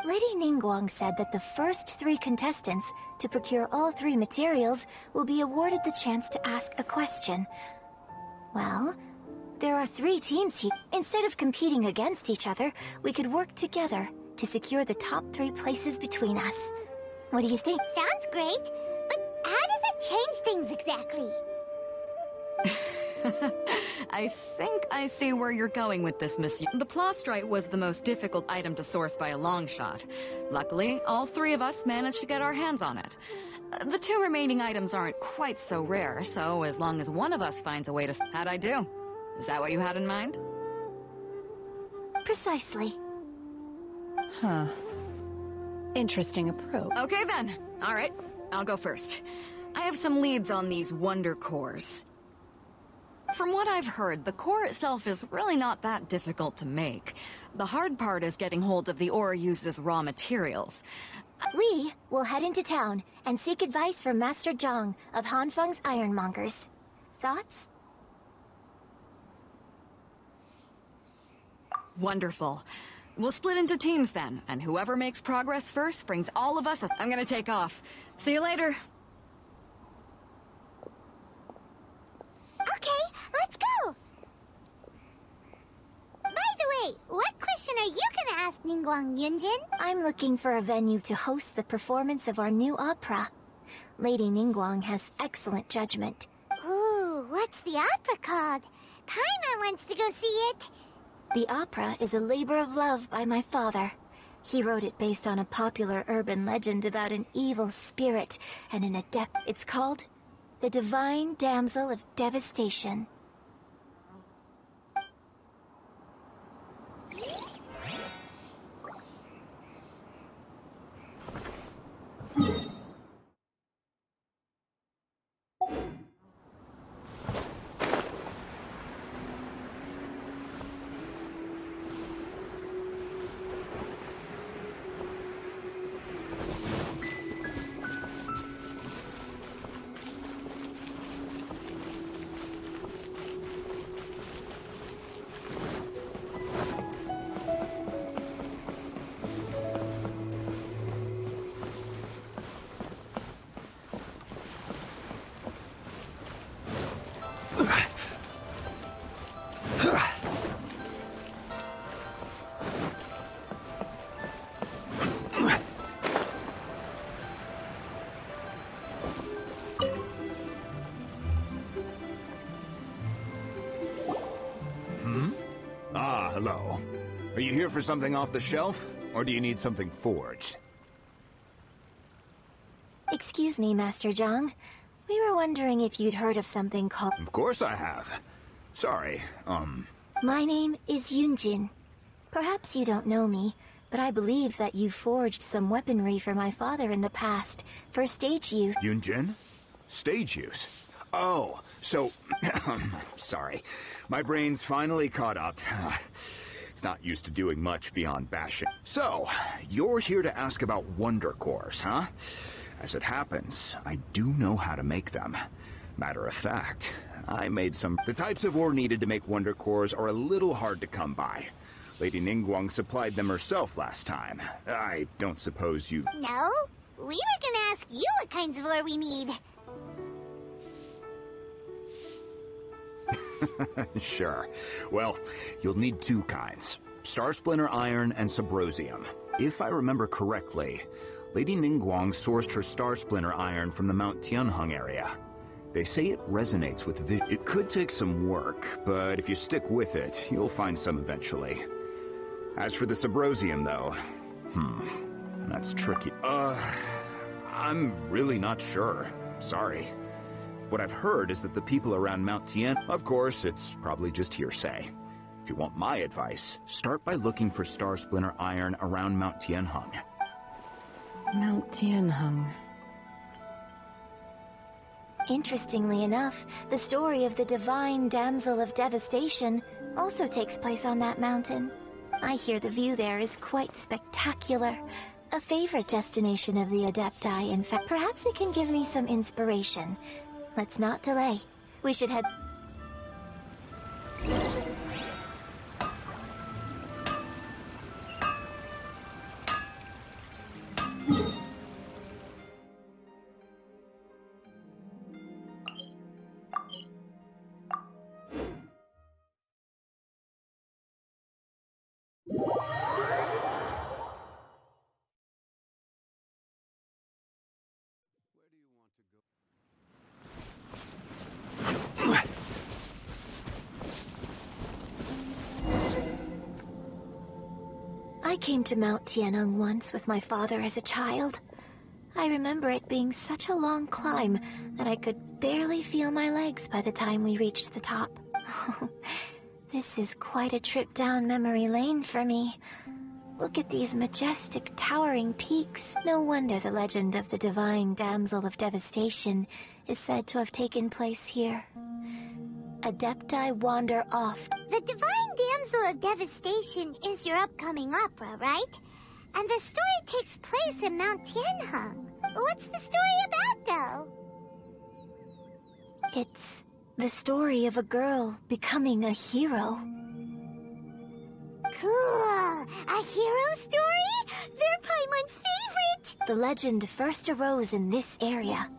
Lady Ningguang said that the first 3 contestants to procure all 3 materials will be awarded the chance to ask a question. Well, there are 3 teams here. Instead of competing against each other, we could work together to secure the top 3 places between us. What do you think? Sounds great, but how does it change things exactly? I think I see where you're going with this, Miss Yun. The plastrite was the most difficult item to source by a long shot. Luckily, all 3 of us managed to get our hands on it. The 2 remaining items aren't quite so rare, so as long as one of us finds a way to... How'd I do? Is that what you had in mind? Precisely. Huh. Interesting approach. Okay then. Alright, I'll go first. I have some leads on these wonder cores. From what I've heard, the core itself is really not that difficult to make. The hard part is getting hold of the ore used as raw materials. We will head into town and seek advice from Master Zhang of Hanfeng's Ironmongers. Thoughts? Wonderful. We'll split into teams then, and whoever makes progress first brings all of us. I'm gonna take off. See you later. Okay, let's go! By the way, what question are you gonna ask Ningguang, Yunjin? I'm looking for a venue to host the performance of our new opera. Lady Ningguang has excellent judgment. Ooh, what's the opera called? Paimon wants to go see it. The opera is a labor of love by my father. He wrote it based on a popular urban legend about an evil spirit and an adept. It's called The Divine Damsel of Devastation. Hello. Are you here for something off the shelf, or do you need something forged? Excuse me, Master Zhang. We were wondering if you'd heard of something called... Of course I have. Sorry, My name is Yunjin. Perhaps you don't know me, but I believe that you forged some weaponry for my father in the past, for stage use. Yunjin? Stage use? Oh, so... sorry. My brain's finally caught up. It's not used to doing much beyond bashing. So, you're here to ask about wonder cores, huh? As it happens, I do know how to make them. Matter of fact, I made some... The types of ore needed to make wonder cores are a little hard to come by. Lady Ningguang supplied them herself last time. I don't suppose you... No, we were gonna ask you what kinds of ore we need. Sure. Well, you'll need two kinds. Star Splinter Iron and Subrosium. If I remember correctly, Lady Ningguang sourced her Star Splinter Iron from the Mount Tianheng area. They say it resonates with vision. It could take some work, but if you stick with it, you'll find some eventually. As for the Subrosium, though, that's tricky. I'm really not sure. Sorry. What I've heard is that the people around Mount Tien... Of course, it's probably just hearsay. If you want my advice, start by looking for Star Splinter Iron around Mount Tianheng. Mount Tianheng. Interestingly enough, the story of the Divine Damsel of Devastation also takes place on that mountain. I hear the view there is quite spectacular. A favorite destination of the Adepti, in fact. Perhaps it can give me some inspiration. Let's not delay. We should head... I came to Mount Tianheng once with my father as a child. I remember it being such a long climb that I could barely feel my legs by the time we reached the top. This is quite a trip down memory lane for me. Look at these majestic, towering peaks. No wonder the legend of the divine damsel of devastation is said to have taken place here. Adepti wander oft. The divine damsel of devastation is your upcoming opera, right? And the story takes place in Mount Tianheng. What's the story about, though? It's the story of a girl becoming a hero. Cool. A hero story? They're Paimon's favorite. The legend first arose in this area.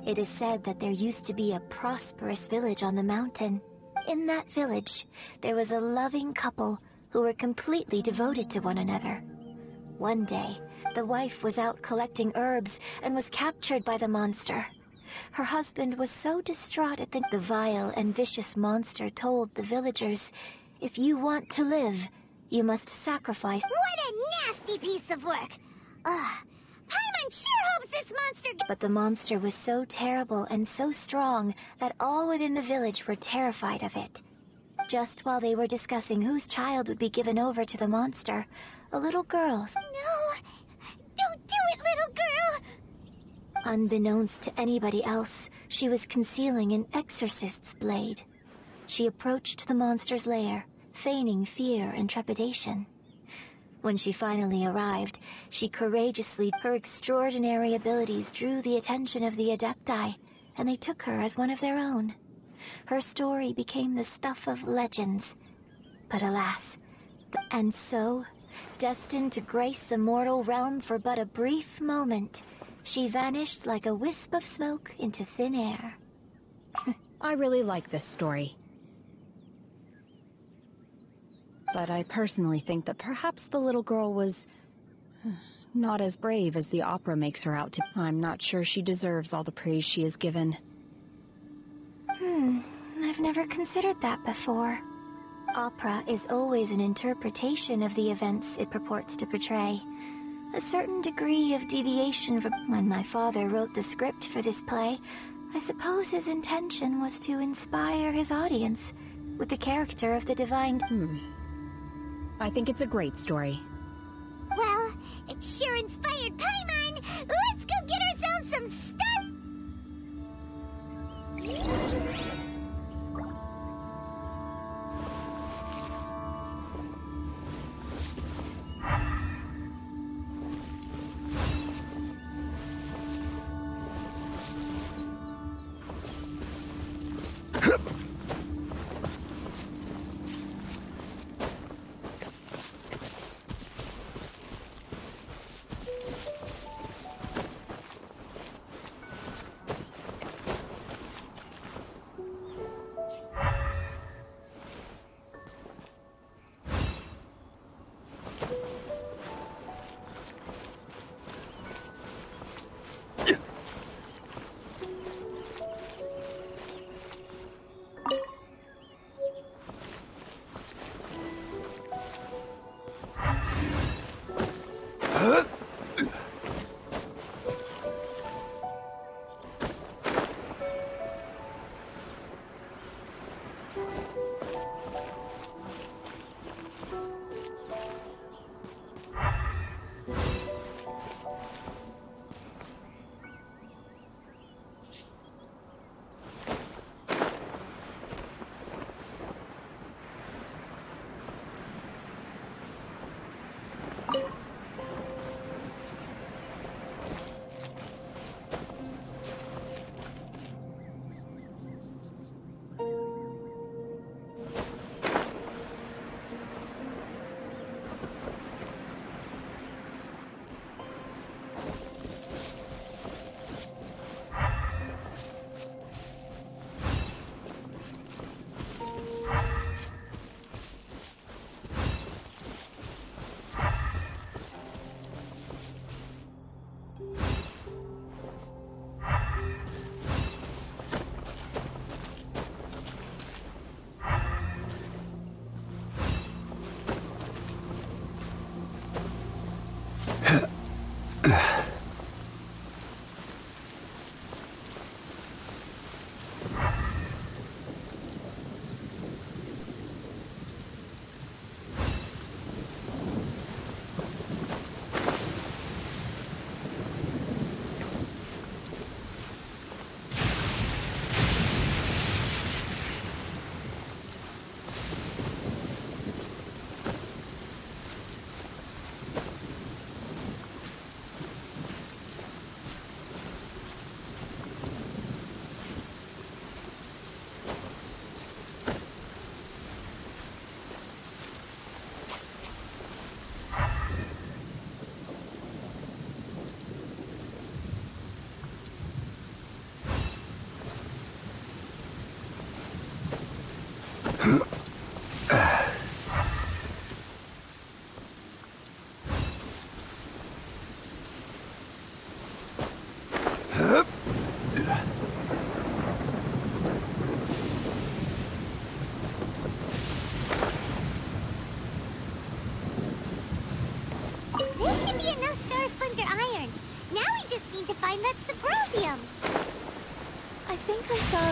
It is said that there used to be a prosperous village on the mountain. In that village, there was a loving couple who were completely devoted to one another. One day, the wife was out collecting herbs and was captured by the monster. Her husband was so distraught at the vile and vicious monster told the villagers, "If you want to live, you must sacrifice." What a nasty piece of work! Paimon sure hopes this monster... But the monster was so terrible and so strong that all within the village were terrified of it. Just while they were discussing whose child would be given over to the monster, a little girl... No! Don't do it, little girl! Unbeknownst to anybody else, she was concealing an exorcist's blade. She approached the monster's lair, feigning fear and trepidation. When she finally arrived, she courageously... Her extraordinary abilities drew the attention of the Adepti, and they took her as one of their own. Her story became the stuff of legends. But alas, and so, destined to grace the mortal realm for but a brief moment, she vanished like a wisp of smoke into thin air. I really like this story. But I personally think that perhaps the little girl was not as brave as the opera makes her out to. I'm not sure she deserves all the praise she is given. I've never considered that before. Opera is always an interpretation of the events it purports to portray. A certain degree of deviation from... When my father wrote the script for this play, I suppose his intention was to inspire his audience with the character of the divine... I think it's a great story. Well, it sure inspired Paimon! Let's go get ourselves some stuff!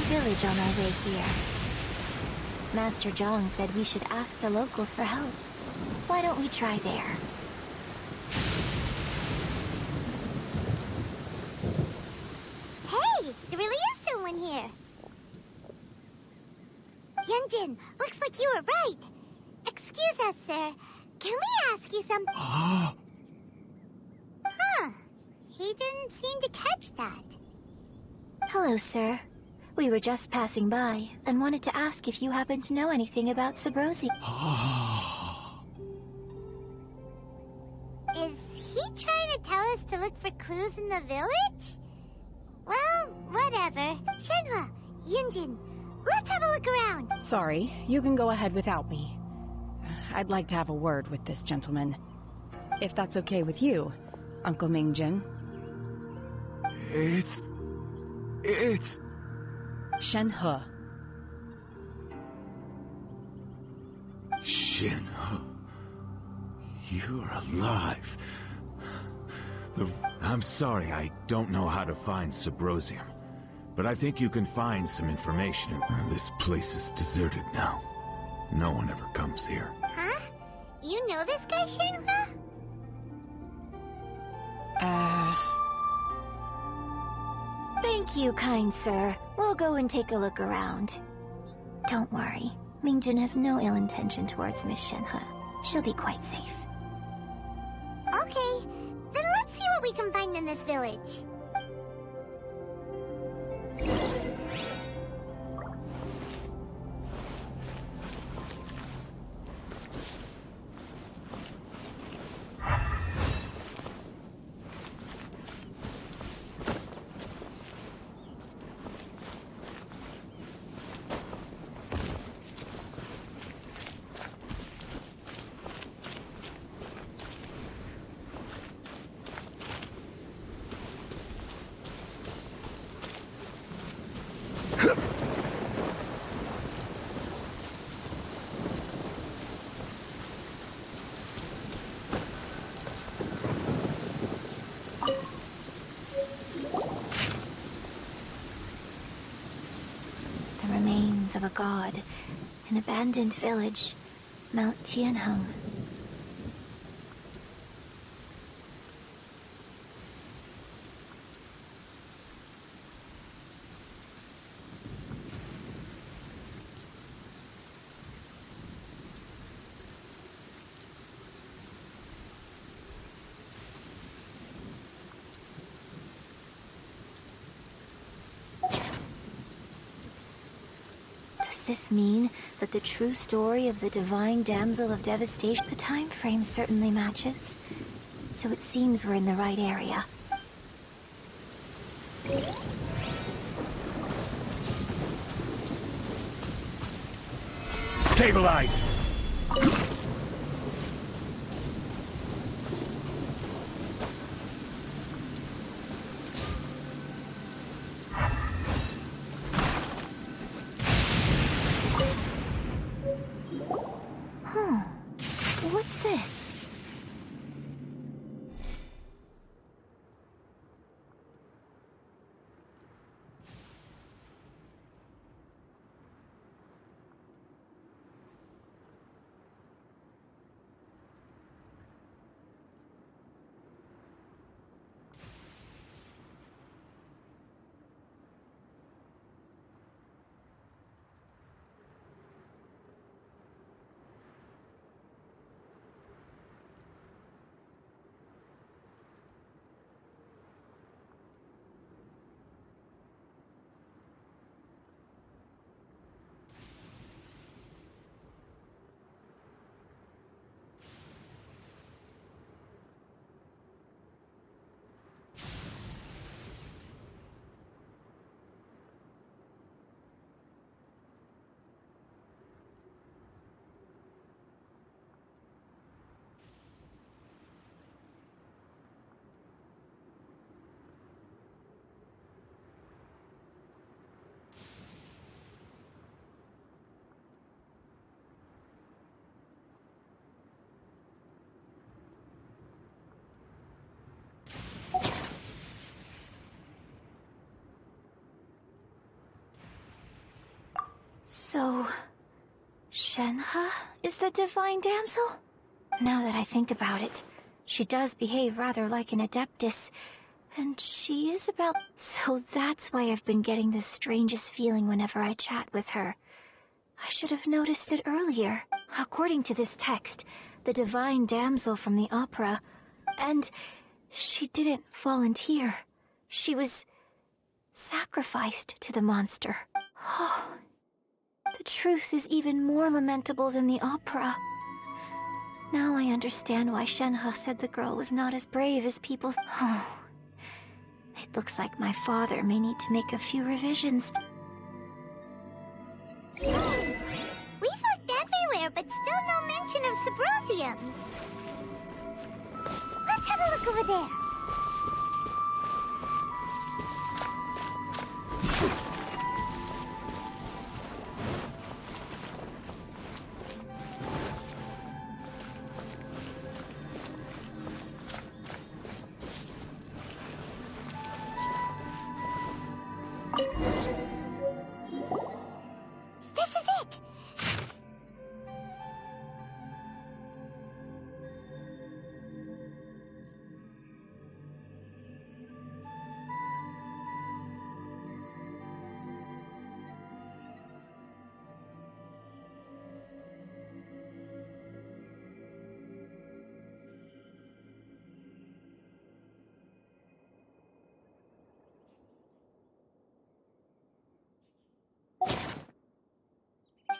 a village on our way here. Master Zhang said we should ask the locals for help. Why don't we try there? Hey, there really is someone here. Yunjin, looks like you were right. Excuse us, sir. Can we ask you something? Huh. He didn't seem to catch that. Hello, sir. We were just passing by and wanted to ask if you happen to know anything about Sabrosi. Is he trying to tell us to look for clues in the village? Well, whatever. Shenhua, Yunjin, let's have a look around. Sorry, you can go ahead without me. I'd like to have a word with this gentleman. If that's okay with you, Uncle Mingjin. It's... Shenhe. Shenhe. You're alive. I'm sorry, I don't know how to find Sabrosium. But I think you can find some information. This place is deserted now. No one ever comes here. Huh? You know this guy, Shenhua? Thank you, kind sir. We'll go and take a look around. Don't worry. Mingjin has no ill intention towards Miss Shenhe. She'll be quite safe. Okay, then let's see what we can find in this village. Of a god, an abandoned village, Mount Tianheng. Does this mean that the true story of the divine damsel of devastation, the time frame certainly matches, so it seems we're in the right area. Stabilize! What's this? So, Shenhe is the divine damsel? Now that I think about it, she does behave rather like an adeptus, and she is about... So that's why I've been getting the strangest feeling whenever I chat with her. I should have noticed it earlier. According to this text, the divine damsel from the opera, and she didn't volunteer. She was sacrificed to the monster. Oh, the truth is even more lamentable than the opera. Now I understand why Shenhe said the girl was not as brave as people... Oh, it looks like my father may need to make a few revisions. We looked everywhere, but still no mention of Sabrosium. Let's have a look over there.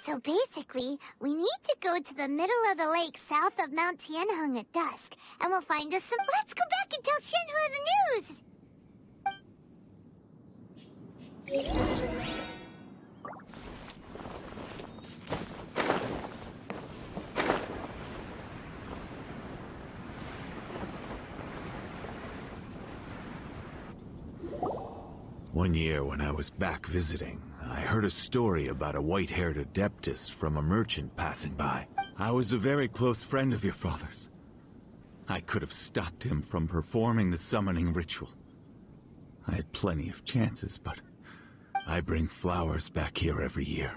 So basically, we need to go to the middle of the lake south of Mount Tianheng at dusk, and we'll find us some... Let's go back and tell Shenhe the news! One year when I was back visiting, I heard a story about a white-haired adeptus from a merchant passing by. I was a very close friend of your father's. I could have stopped him from performing the summoning ritual. I had plenty of chances, but I bring flowers back here every year.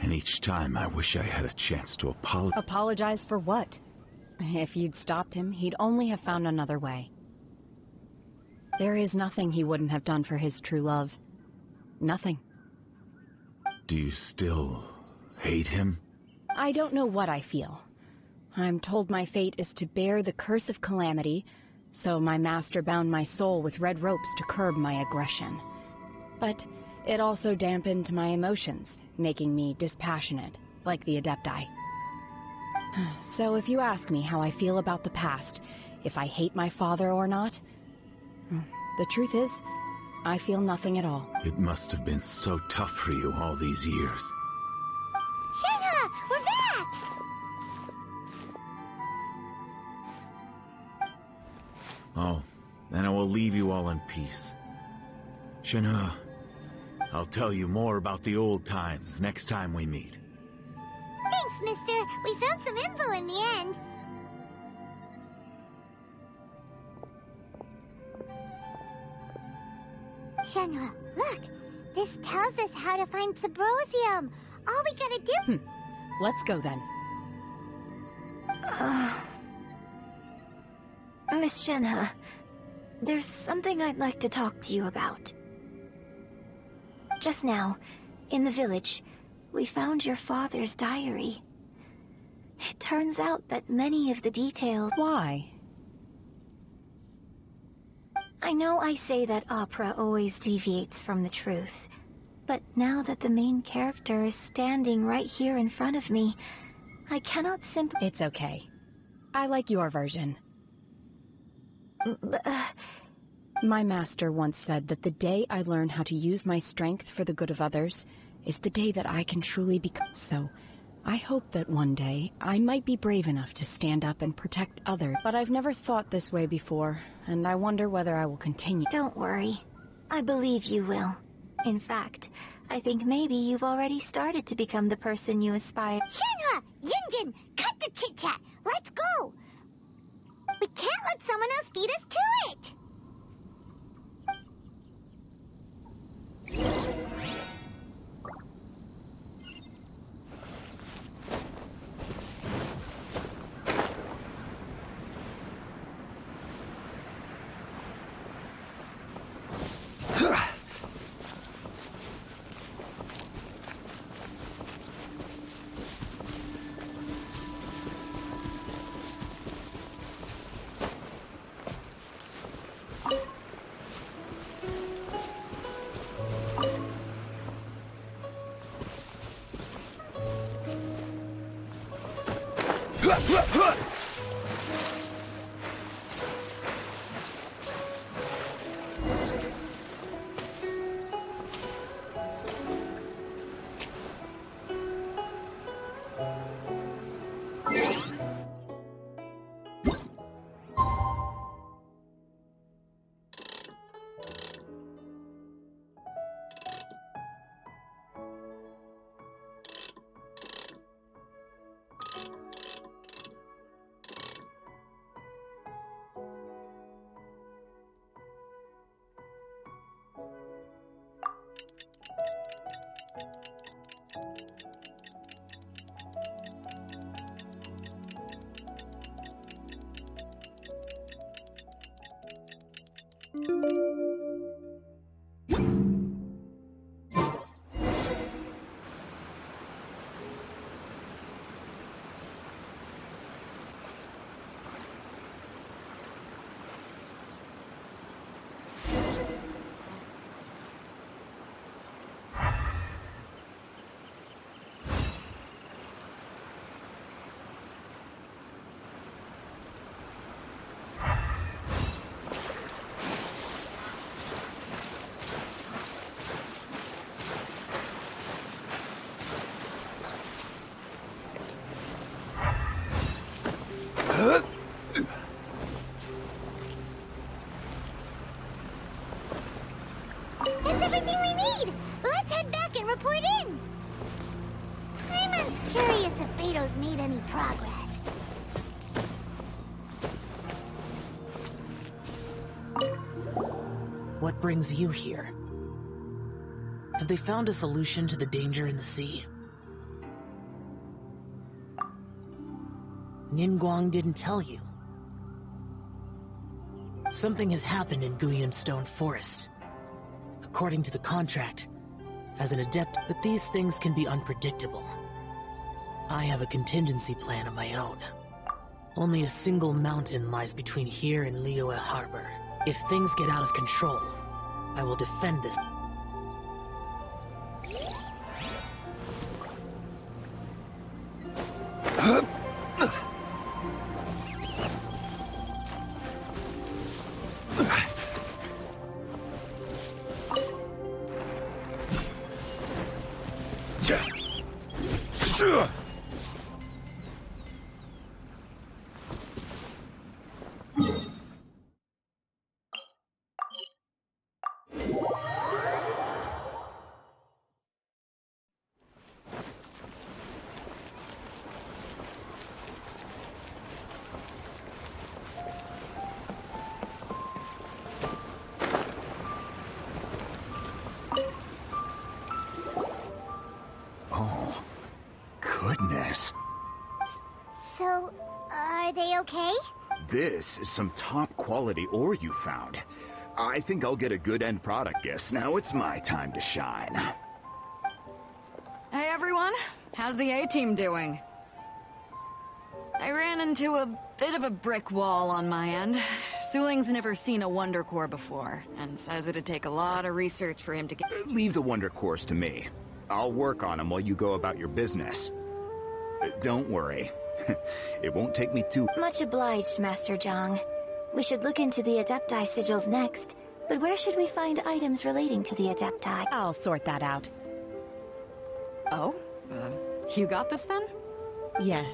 And each time I wish I had a chance to apologize. Apologize for what? If you'd stopped him, he'd only have found another way. There is nothing he wouldn't have done for his true love. Nothing. Do you still hate him? I don't know what I feel. I'm told my fate is to bear the curse of calamity, so my master bound my soul with red ropes to curb my aggression. But it also dampened my emotions, making me dispassionate, like the Adepti. So if you ask me how I feel about the past, if I hate my father or not, the truth is, I feel nothing at all. It must have been so tough for you all these years. Shenhe, we're back! Oh, then I will leave you all in peace. Shenhe, I'll tell you more about the old times next time we meet. Thanks, mister. We found some info in the end. Shenhe, look. This tells us how to find Sabrosium. All we gotta do... Let's go then. Miss Shenhe, there's something I'd like to talk to you about. Just now, in the village, we found your father's diary. It turns out that many of the details... Why? I know I say that opera always deviates from the truth, but now that the main character is standing right here in front of me, I cannot simply... It's okay. I like your version. My master once said that the day I learn how to use my strength for the good of others is the day that I can truly become. So, I hope that one day I might be brave enough to stand up and protect others. But I've never thought this way before, and I wonder whether I will continue. Don't worry. I believe you will. In fact, I think maybe you've already started to become the person you aspire. Shenhe! Yunjin! Cut the chit-chat! Let's go! We can't let someone else beat us to it! That's everything we need! Let's head back and report in! Paimon's curious if Beto's made any progress. What brings you here? Have they found a solution to the danger in the sea? Ningguang didn't tell you. Something has happened in Guyan Stone Forest. According to the contract, as an adept, but these things can be unpredictable. I have a contingency plan of my own. Only a single mountain lies between here and Liyue Harbor. If things get out of control, I will defend this. Goodness. So, are they okay? This is some top quality ore you found. I think I'll get a good end product guess. Now it's my time to shine. Hey everyone, how's the A-team doing? I ran into a bit of a brick wall on my end. Suling's never seen a Wonder Core before, and says it'd take a lot of research for him to get... Leave the Wonder Cores to me. I'll work on them while you go about your business. Don't worry. It won't take me too... Much obliged, Master Zhang. We should look into the Adepti sigils next, but where should we find items relating to the Adepti? I'll sort that out. Oh? You got this then? Yes.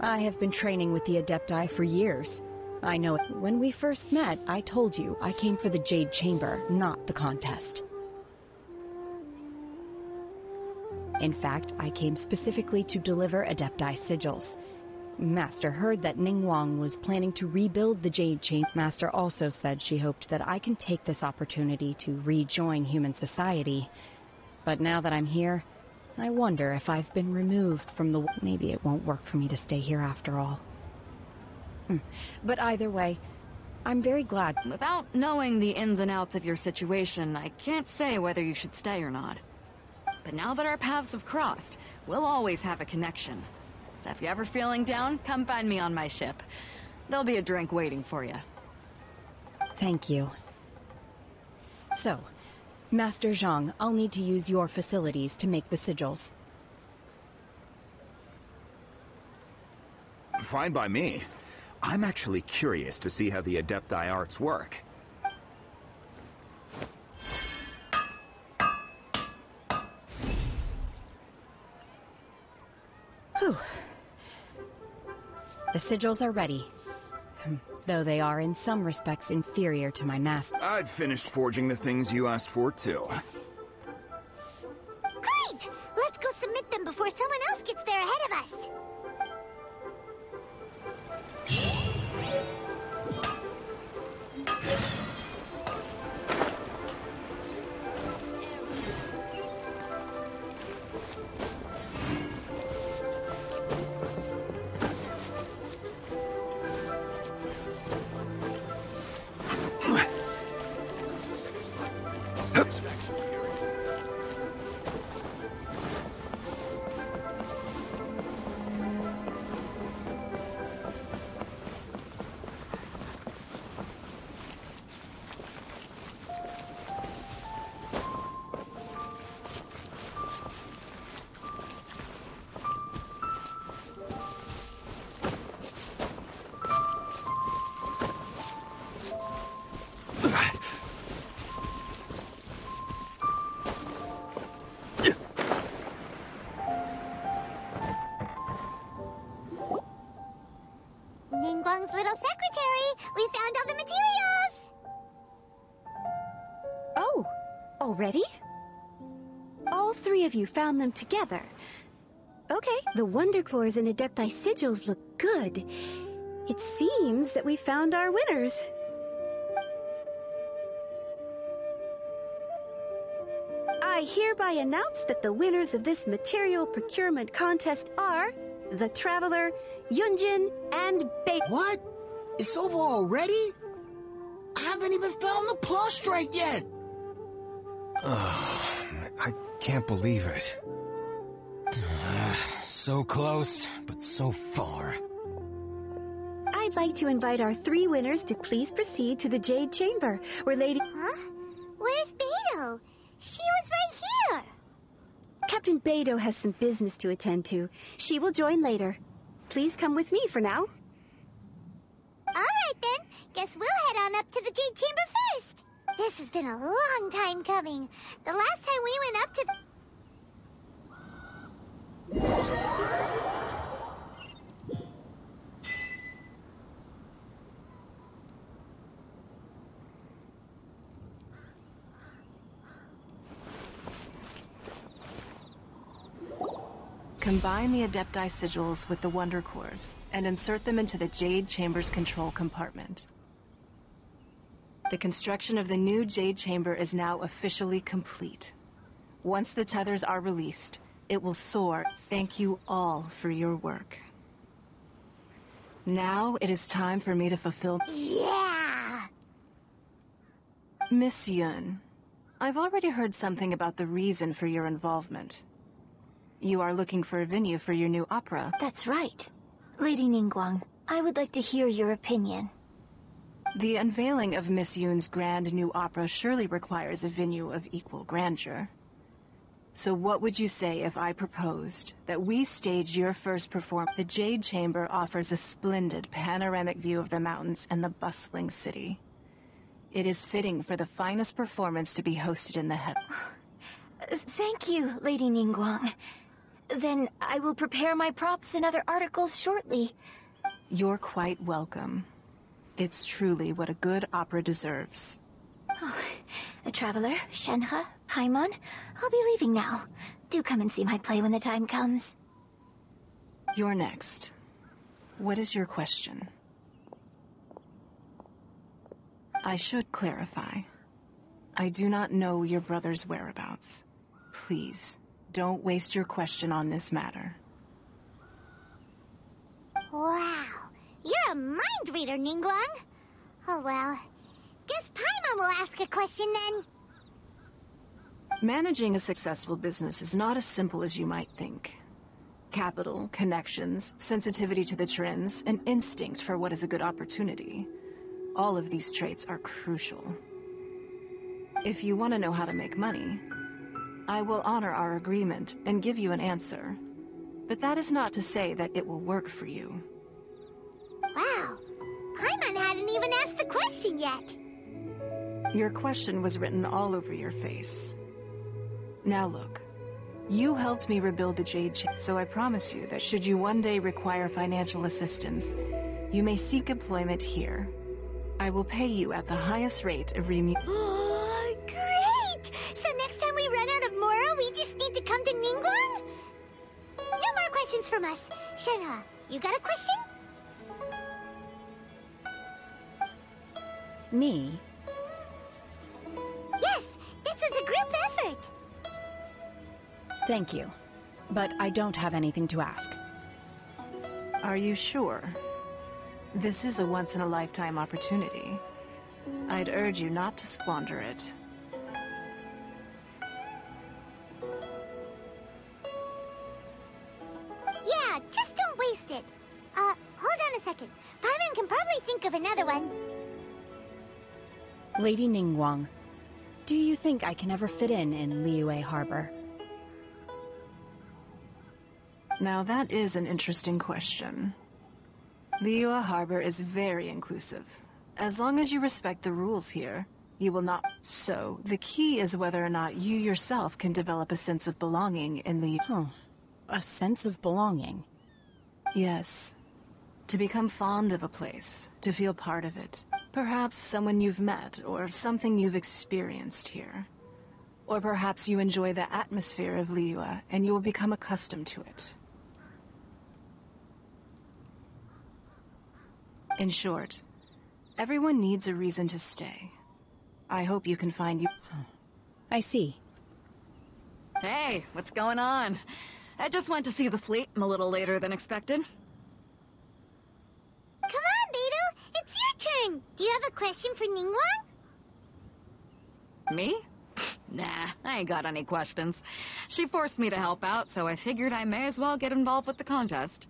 I have been training with the Adepti for years. I know it. When we first met, I told you I came for the Jade Chamber, not the contest. In fact, I came specifically to deliver Adepti sigils. Master heard that Ningguang was planning to rebuild the Jade Chamber. Master also said she hoped that I can take this opportunity to rejoin human society. But now that I'm here, I wonder if I've been removed from the... Maybe it won't work for me to stay here after all. But either way, I'm very glad. Without knowing the ins and outs of your situation, I can't say whether you should stay or not. But now that our paths have crossed, we'll always have a connection. So if you're ever feeling down, come find me on my ship. There'll be a drink waiting for you. Thank you. So, Master Zhang, I'll need to use your facilities to make the sigils. Fine by me. I'm actually curious to see how the Adepti arts work. Whew. The sigils are ready, though they are in some respects inferior to my master. I've finished forging the things you asked for, too. Great! Let's go submit them before someone else gets there ahead of us. Ningguang's little secretary! We found all the materials! Oh, already? All three of you found them together. Okay, the Wonder Cores and Adepti sigils look good. It seems that we found our winners. I hereby announce that the winners of this material procurement contest are the Traveler, Yunjin, and Beidou. What? It's over already? I haven't even found the Plostrite yet! I can't believe it. So close, but so far. I'd like to invite our three winners to please proceed to the Jade Chamber, where Lady... Huh? Where's Beidou? She was right here! Captain Beidou has some business to attend to. She will join later. Please come with me for now. Alright then. Guess we'll head on up to the Jade Chamber first. This has been a long time coming. The last time we went up to... Combine the Adepti sigils with the Wonder Cores and insert them into the Jade Chamber's control compartment. The construction of the new Jade Chamber is now officially complete. Once the tethers are released, it will soar. Thank you all for your work. Now it is time for me to fulfill... Yeah! Miss Yun, I've already heard something about the reason for your involvement. You are looking for a venue for your new opera. That's right. Lady Ningguang, I would like to hear your opinion. The unveiling of Miss Yun's grand new opera surely requires a venue of equal grandeur. So what would you say if I proposed that we stage your first performance? The Jade Chamber offers a splendid panoramic view of the mountains and the bustling city. It is fitting for the finest performance to be hosted in the heavens. Thank you, Lady Ningguang. Then I will prepare my props and other articles shortly. You're quite welcome. It's truly what a good opera deserves. Oh, a traveler, Shenhe, Paimon, I'll be leaving now. Do come and see my play when the time comes. You're next. What is your question? I should clarify. I do not know your brother's whereabouts. Please, don't waste your question on this matter. Wow, you're a mind reader, Ningguang. Oh well, guess Paimon will ask a question then. Managing a successful business is not as simple as you might think. Capital, connections, sensitivity to the trends, and instinct for what is a good opportunity. All of these traits are crucial. If you want to know how to make money, I will honor our agreement and give you an answer. But that is not to say that it will work for you. didn't even ask the question yet. Your question was written all over your face. Now look, you helped me rebuild the Jade Chamber, so I promise you that should you one day require financial assistance, you may seek employment here. I will pay you at the highest rate of Oh, great! So next time we run out of Mora, we just need to come to Ningguang? No more questions from us. Shenhe, you got a question? Me? Yes, this is a group effort. Thank you. But I don't have anything to ask. Are you sure? This is a once-in-a-lifetime opportunity. I'd urge you not to squander it. Yeah, just don't waste it. Hold on a second. Paimon can probably think of another one. Lady Ningguang, do you think I can ever fit in Liyue Harbor? Now that is an interesting question. Liyue Harbor is very inclusive. As long as you respect the rules here, you will not. So, the key is whether or not you yourself can develop a sense of belonging in Liyue. Huh. A sense of belonging? Yes. To become fond of a place, to feel part of it. Perhaps someone you've met, or something you've experienced here. Or perhaps you enjoy the atmosphere of Liyue, and you will become accustomed to it. In short, everyone needs a reason to stay. I hope you can find you. I see. Hey, what's going on? I just went to see the fleet. I'm a little later than expected. Come on, Beidou. It's your turn. Do you have a question for Ningguang? Me? Nah, I ain't got any questions. She forced me to help out, so I figured I may as well get involved with the contest.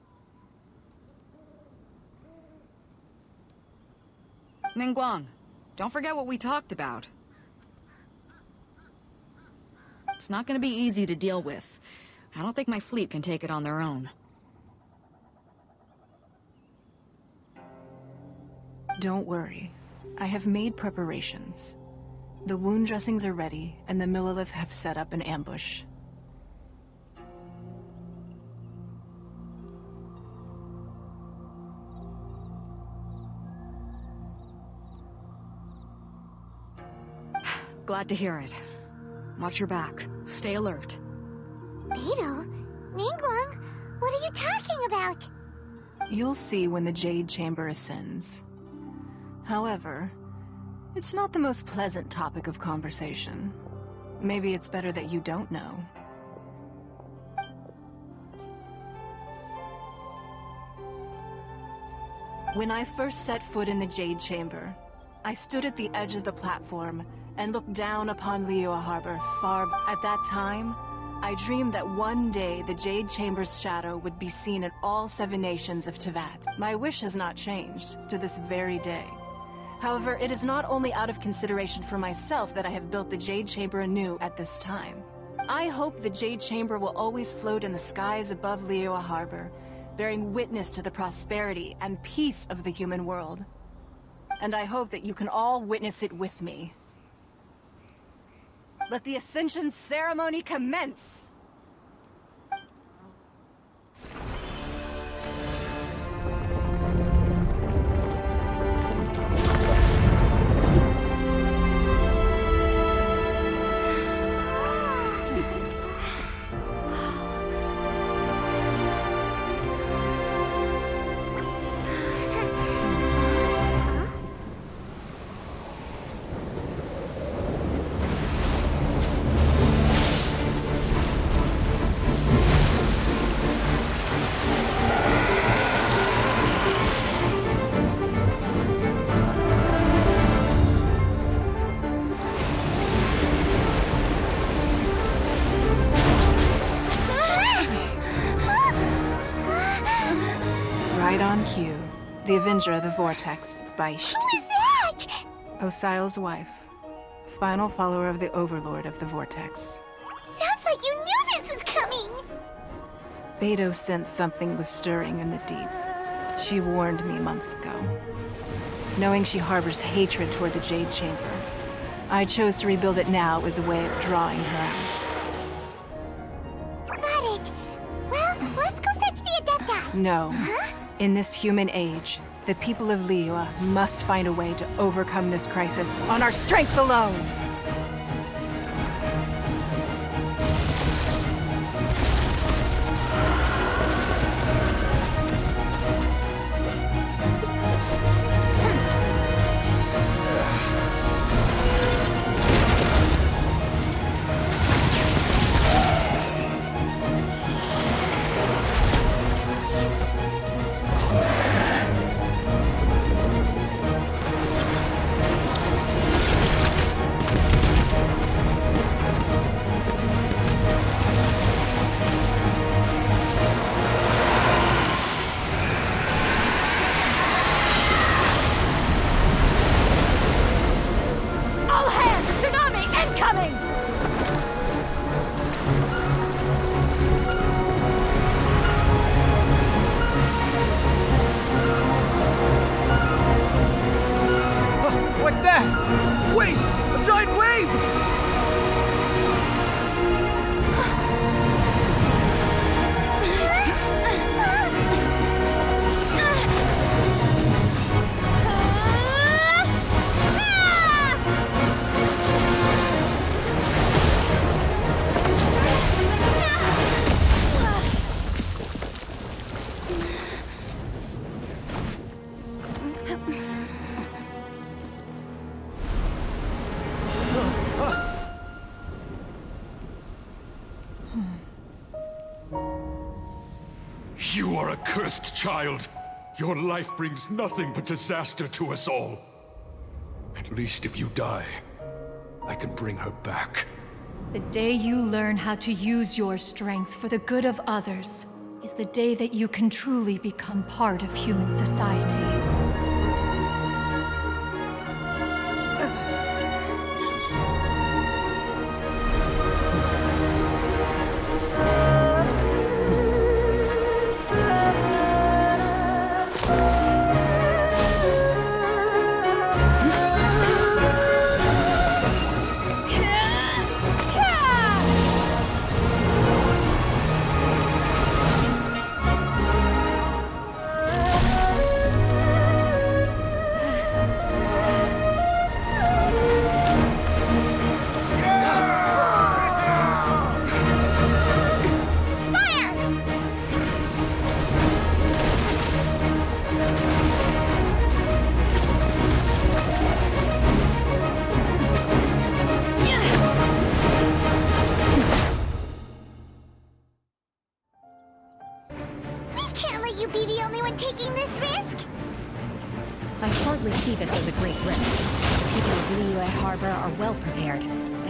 Ningguang, don't forget what we talked about. It's not going to be easy to deal with. I don't think my fleet can take it on their own. Don't worry. I have made preparations. The wound dressings are ready, and the Millelith have set up an ambush. Glad to hear it. Watch your back. Stay alert. Beidou? Ningguang? What are you talking about? You'll see when the Jade Chamber ascends. However, it's not the most pleasant topic of conversation. Maybe it's better that you don't know. When I first set foot in the Jade Chamber, I stood at the edge of the platform and looked down upon Liyue Harbor far. At that time, I dreamed that one day the Jade Chamber's shadow would be seen in all 7 nations of Teyvat. My wish has not changed to this very day. However, it is not only out of consideration for myself that I have built the Jade Chamber anew at this time. I hope the Jade Chamber will always float in the skies above Liyue Harbor, bearing witness to the prosperity and peace of the human world. And I hope that you can all witness it with me. Let the Ascension ceremony commence! Right on cue. The Avenger of the Vortex by Who is that? Osial's wife. Final follower of the Overlord of the Vortex. Sounds like you knew this was coming. Beidou sensed something was stirring in the deep. She warned me months ago. knowing she harbors hatred toward the Jade Chamber. I chose to rebuild it now as a way of drawing her out. Got it. Well, let's go fetch the Adepti. No. Huh? In this human age, the people of Liyue must find a way to overcome this crisis on our strength alone. You are a cursed child. Your life brings nothing but disaster to us all. At least if you die, I can bring her back. The day you learn how to use your strength for the good of others is the day that you can truly become part of human society.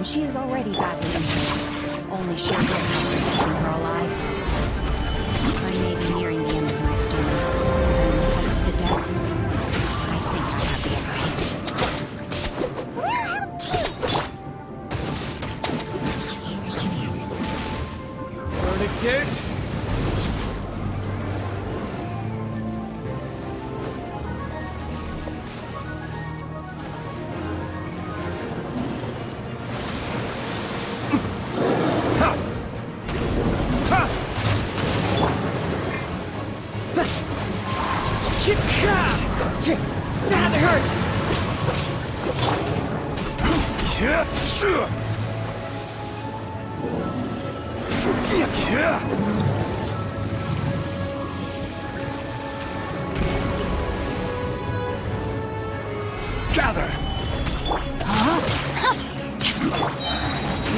She is already badly injured. Only sheer willpower is keeping her alive. I may be nearing the end of my story. Then headed to the deck. I think I have the upper hand. Where help you? Tourniquet? That hurt! Gather!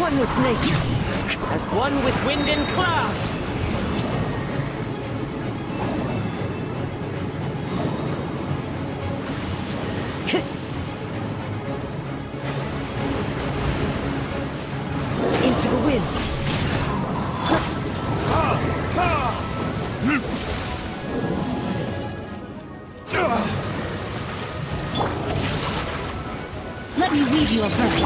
One with nature, as one with wind and cloud! Into the wind! Let me weave you a bird.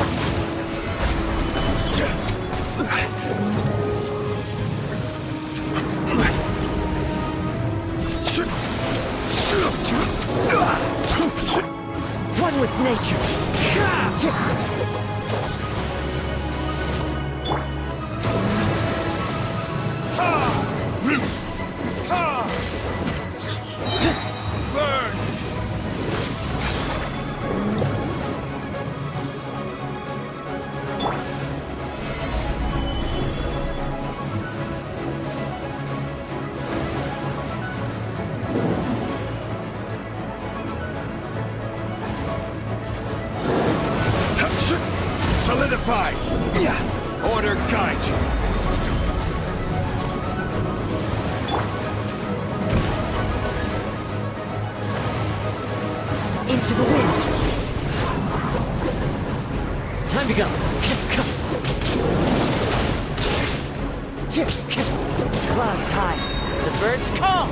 Clouds high. The birds call.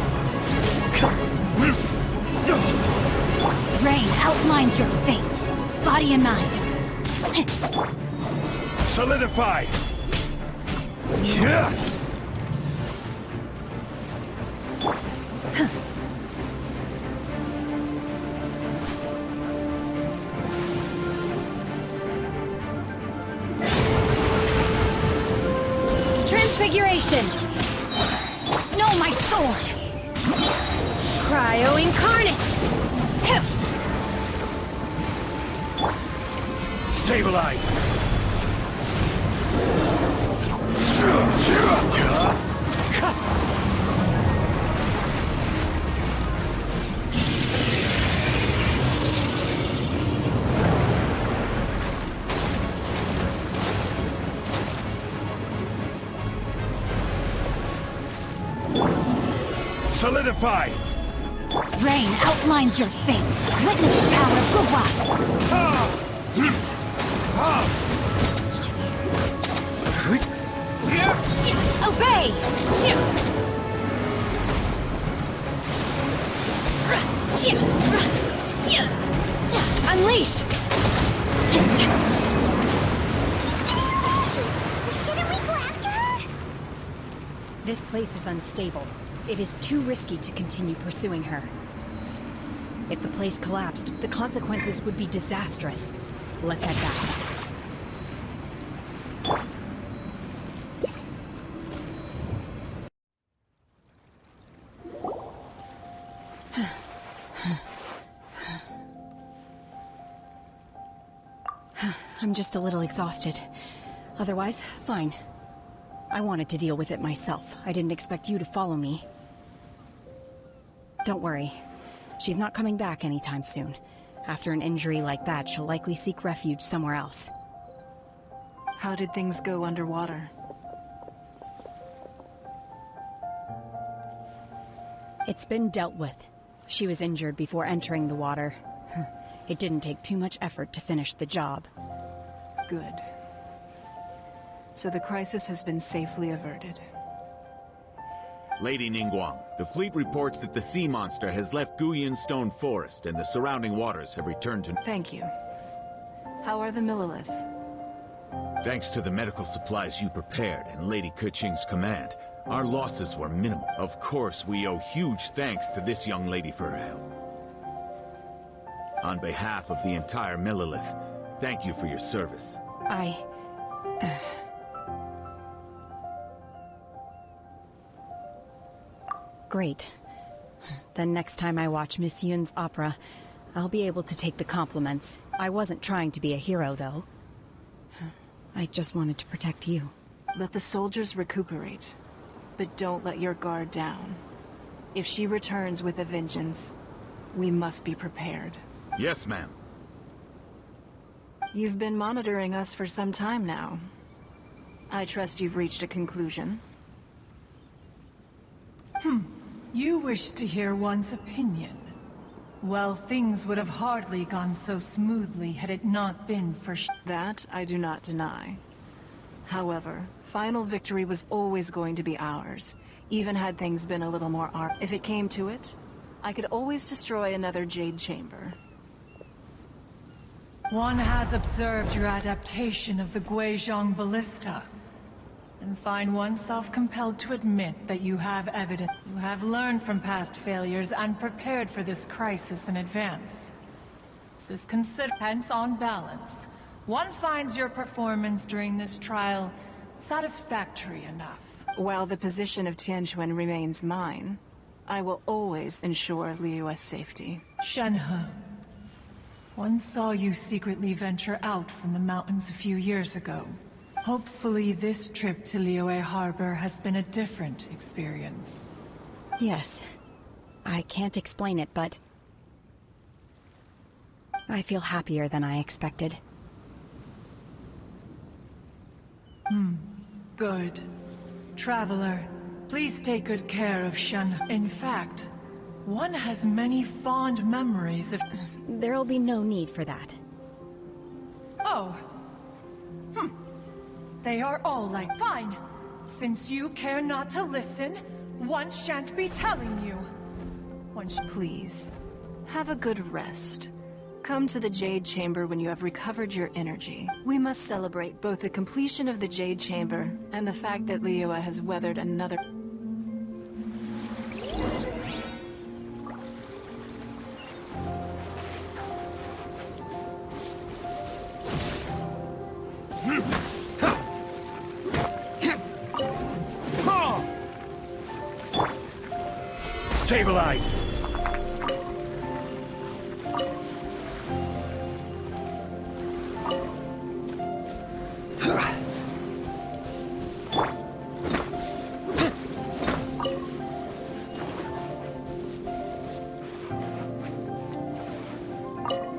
Rain outlines your fate. Body and mind. Solidify! Transfiguration! No, my sword! Cryo incarnate! Stabilize! Solidify! Rain outlines your fate. Witness the power of Gugwa. Obey! Unleash! Shouldn't we go after her? This place is unstable. It is too risky to continue pursuing her. If the place collapsed, the consequences would be disastrous. Let's head back. I'm just a little exhausted. Otherwise, fine. I wanted to deal with it myself. I didn't expect you to follow me. Don't worry. She's not coming back anytime soon. After an injury like that, she'll likely seek refuge somewhere else. How did things go underwater? It's been dealt with. She was injured before entering the water. It didn't take too much effort to finish the job. Good. So the crisis has been safely averted. Lady Ningguang, the fleet reports that the sea monster has left Guyun Stone Forest and the surrounding waters have returned to... Thank you. How are the Milliliths? Thanks to the medical supplies you prepared and Lady Keqing's command, our losses were minimal. Of course, we owe huge thanks to this young lady for her help. On behalf of the entire Millilith, thank you for your service. Great. Then next time I watch Miss Yun's opera, I'll be able to take the compliments. I wasn't trying to be a hero, though. I just wanted to protect you. Let the soldiers recuperate, but don't let your guard down. If she returns with a vengeance, we must be prepared. Yes, ma'am. You've been monitoring us for some time now. I trust you've reached a conclusion. You wish to hear one's opinion. Well, things would have hardly gone so smoothly had it not been for that I do not deny. However, final victory was always going to be ours, even had things been a little more If it came to it, I could always destroy another Jade Chamber. One has observed your adaptation of the Guizhong Ballista, and find oneself compelled to admit that you have evidence. You have learned from past failures and prepared for this crisis in advance. This is considered, hence on balance. One finds your performance during this trial satisfactory enough. While the position of Tianquan remains mine, I will always ensure Liyue's safety. Shenhe, one saw you secretly venture out from the mountains a few years ago. Hopefully this trip to Liyue Harbor has been a different experience. Yes. I can't explain it, but I feel happier than I expected. Good. Traveler, please take good care of Shen. In fact, one has many fond memories of... There'll be no need for that. Oh. They are all like... Fine. Since you care not to listen, one shan't be telling you. Please, have a good rest. Come to the Jade Chamber when you have recovered your energy. We must celebrate both the completion of the Jade Chamber and the fact that Liyue has weathered another... Stabilize!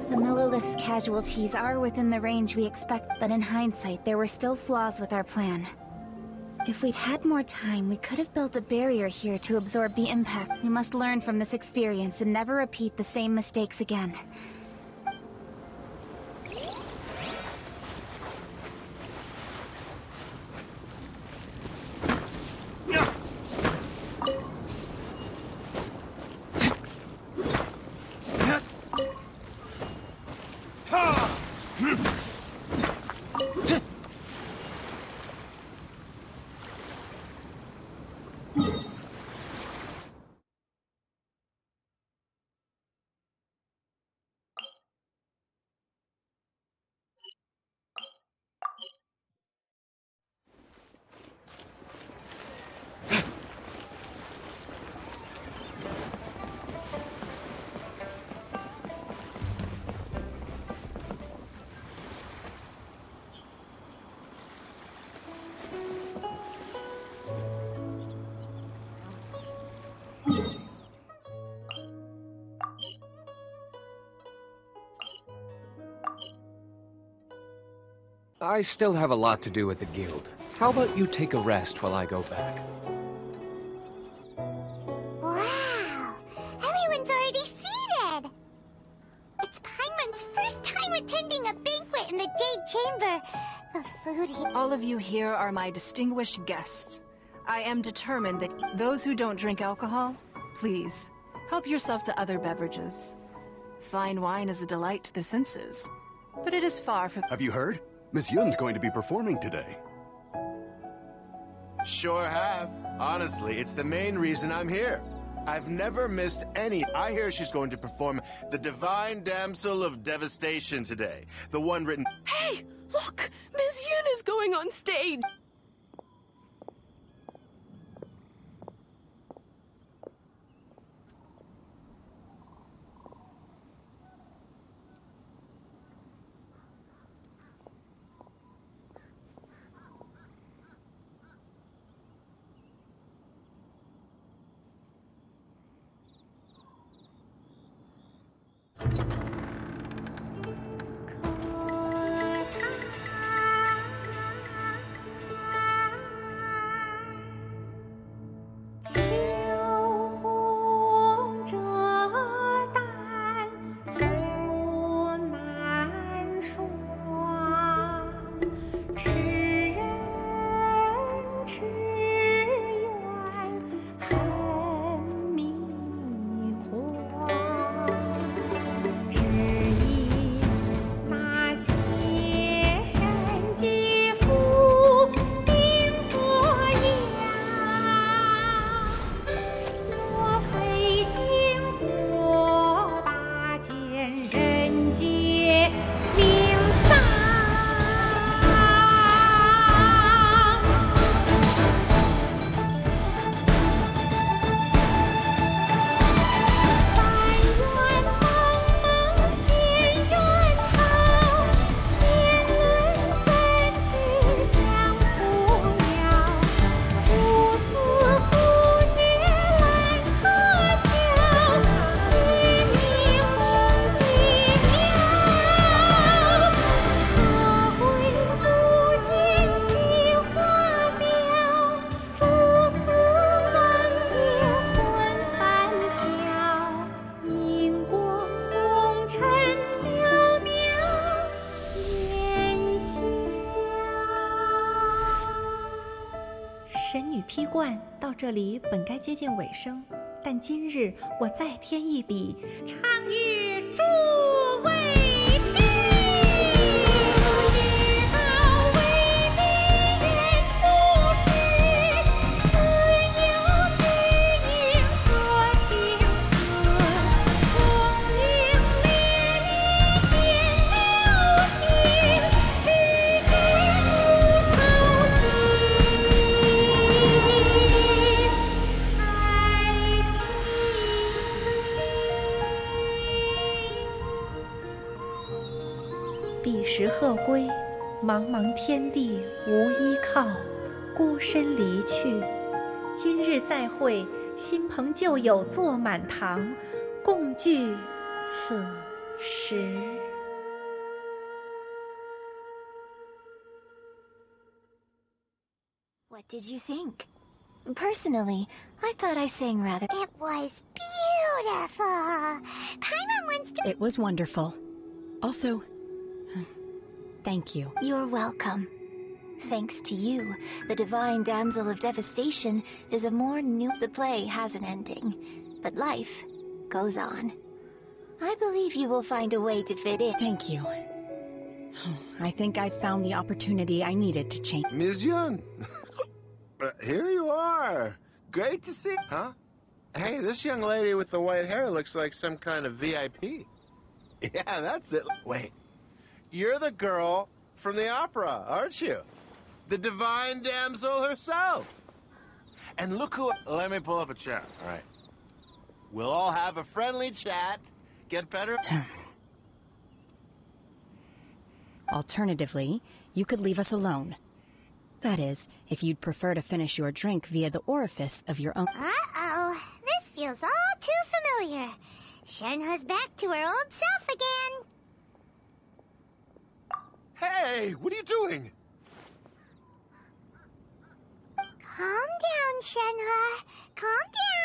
The Millilith's casualties are within the range we expect, but in hindsight, there were still flaws with our plan. If we'd had more time, we could have built a barrier here to absorb the impact. We must learn from this experience and never repeat the same mistakes again. I still have a lot to do with the guild. How about you take a rest while I go back? Wow! Everyone's already seated! It's Paimon's first time attending a banquet in the Jade Chamber. The food here... All of you here are my distinguished guests. I am determined that those who don't drink alcohol, please, help yourself to other beverages. Fine wine is a delight to the senses, but it is far from... Have you heard? Miss Yun's going to be performing today. Sure have. Honestly, it's the main reason I'm here. I've never missed any. I hear she's going to perform The Divine Damsel of Devastation today. The one written... Hey! Look! Miss Yun is going on stage! 神女披冠到这里本该接近尾声，但今日我再添一笔，唱与诸位听。彼时鹤归，茫茫天地无依靠，孤身离去。今日再会，新朋旧友坐满堂，共聚此时。What did you think? Personally, I thought I sang rather... It was beautiful. Paimon wants to... It was wonderful. Also, thank you. You're welcome. Thanks to you, the Divine Damsel of Devastation is a more new... The play has an ending, but life goes on. I believe you will find a way to fit in. Thank you. I think I've found the opportunity I needed to change. Ms. Yun, here you are. Great to see. Huh? Hey, this young lady with the white hair looks like some kind of VIP. Yeah, that's it. Wait, you're the girl from the opera, aren't you? The divine damsel herself. And look who... Let me pull up a chair, all right? We'll all have a friendly chat, get better... Alternatively, you could leave us alone. That is, if you'd prefer to finish your drink via the orifice of your own... Uh-oh. This feels all too familiar. Shenhe's back to her old self again. Hey, what are you doing? Calm down, Shenhe. Calm down.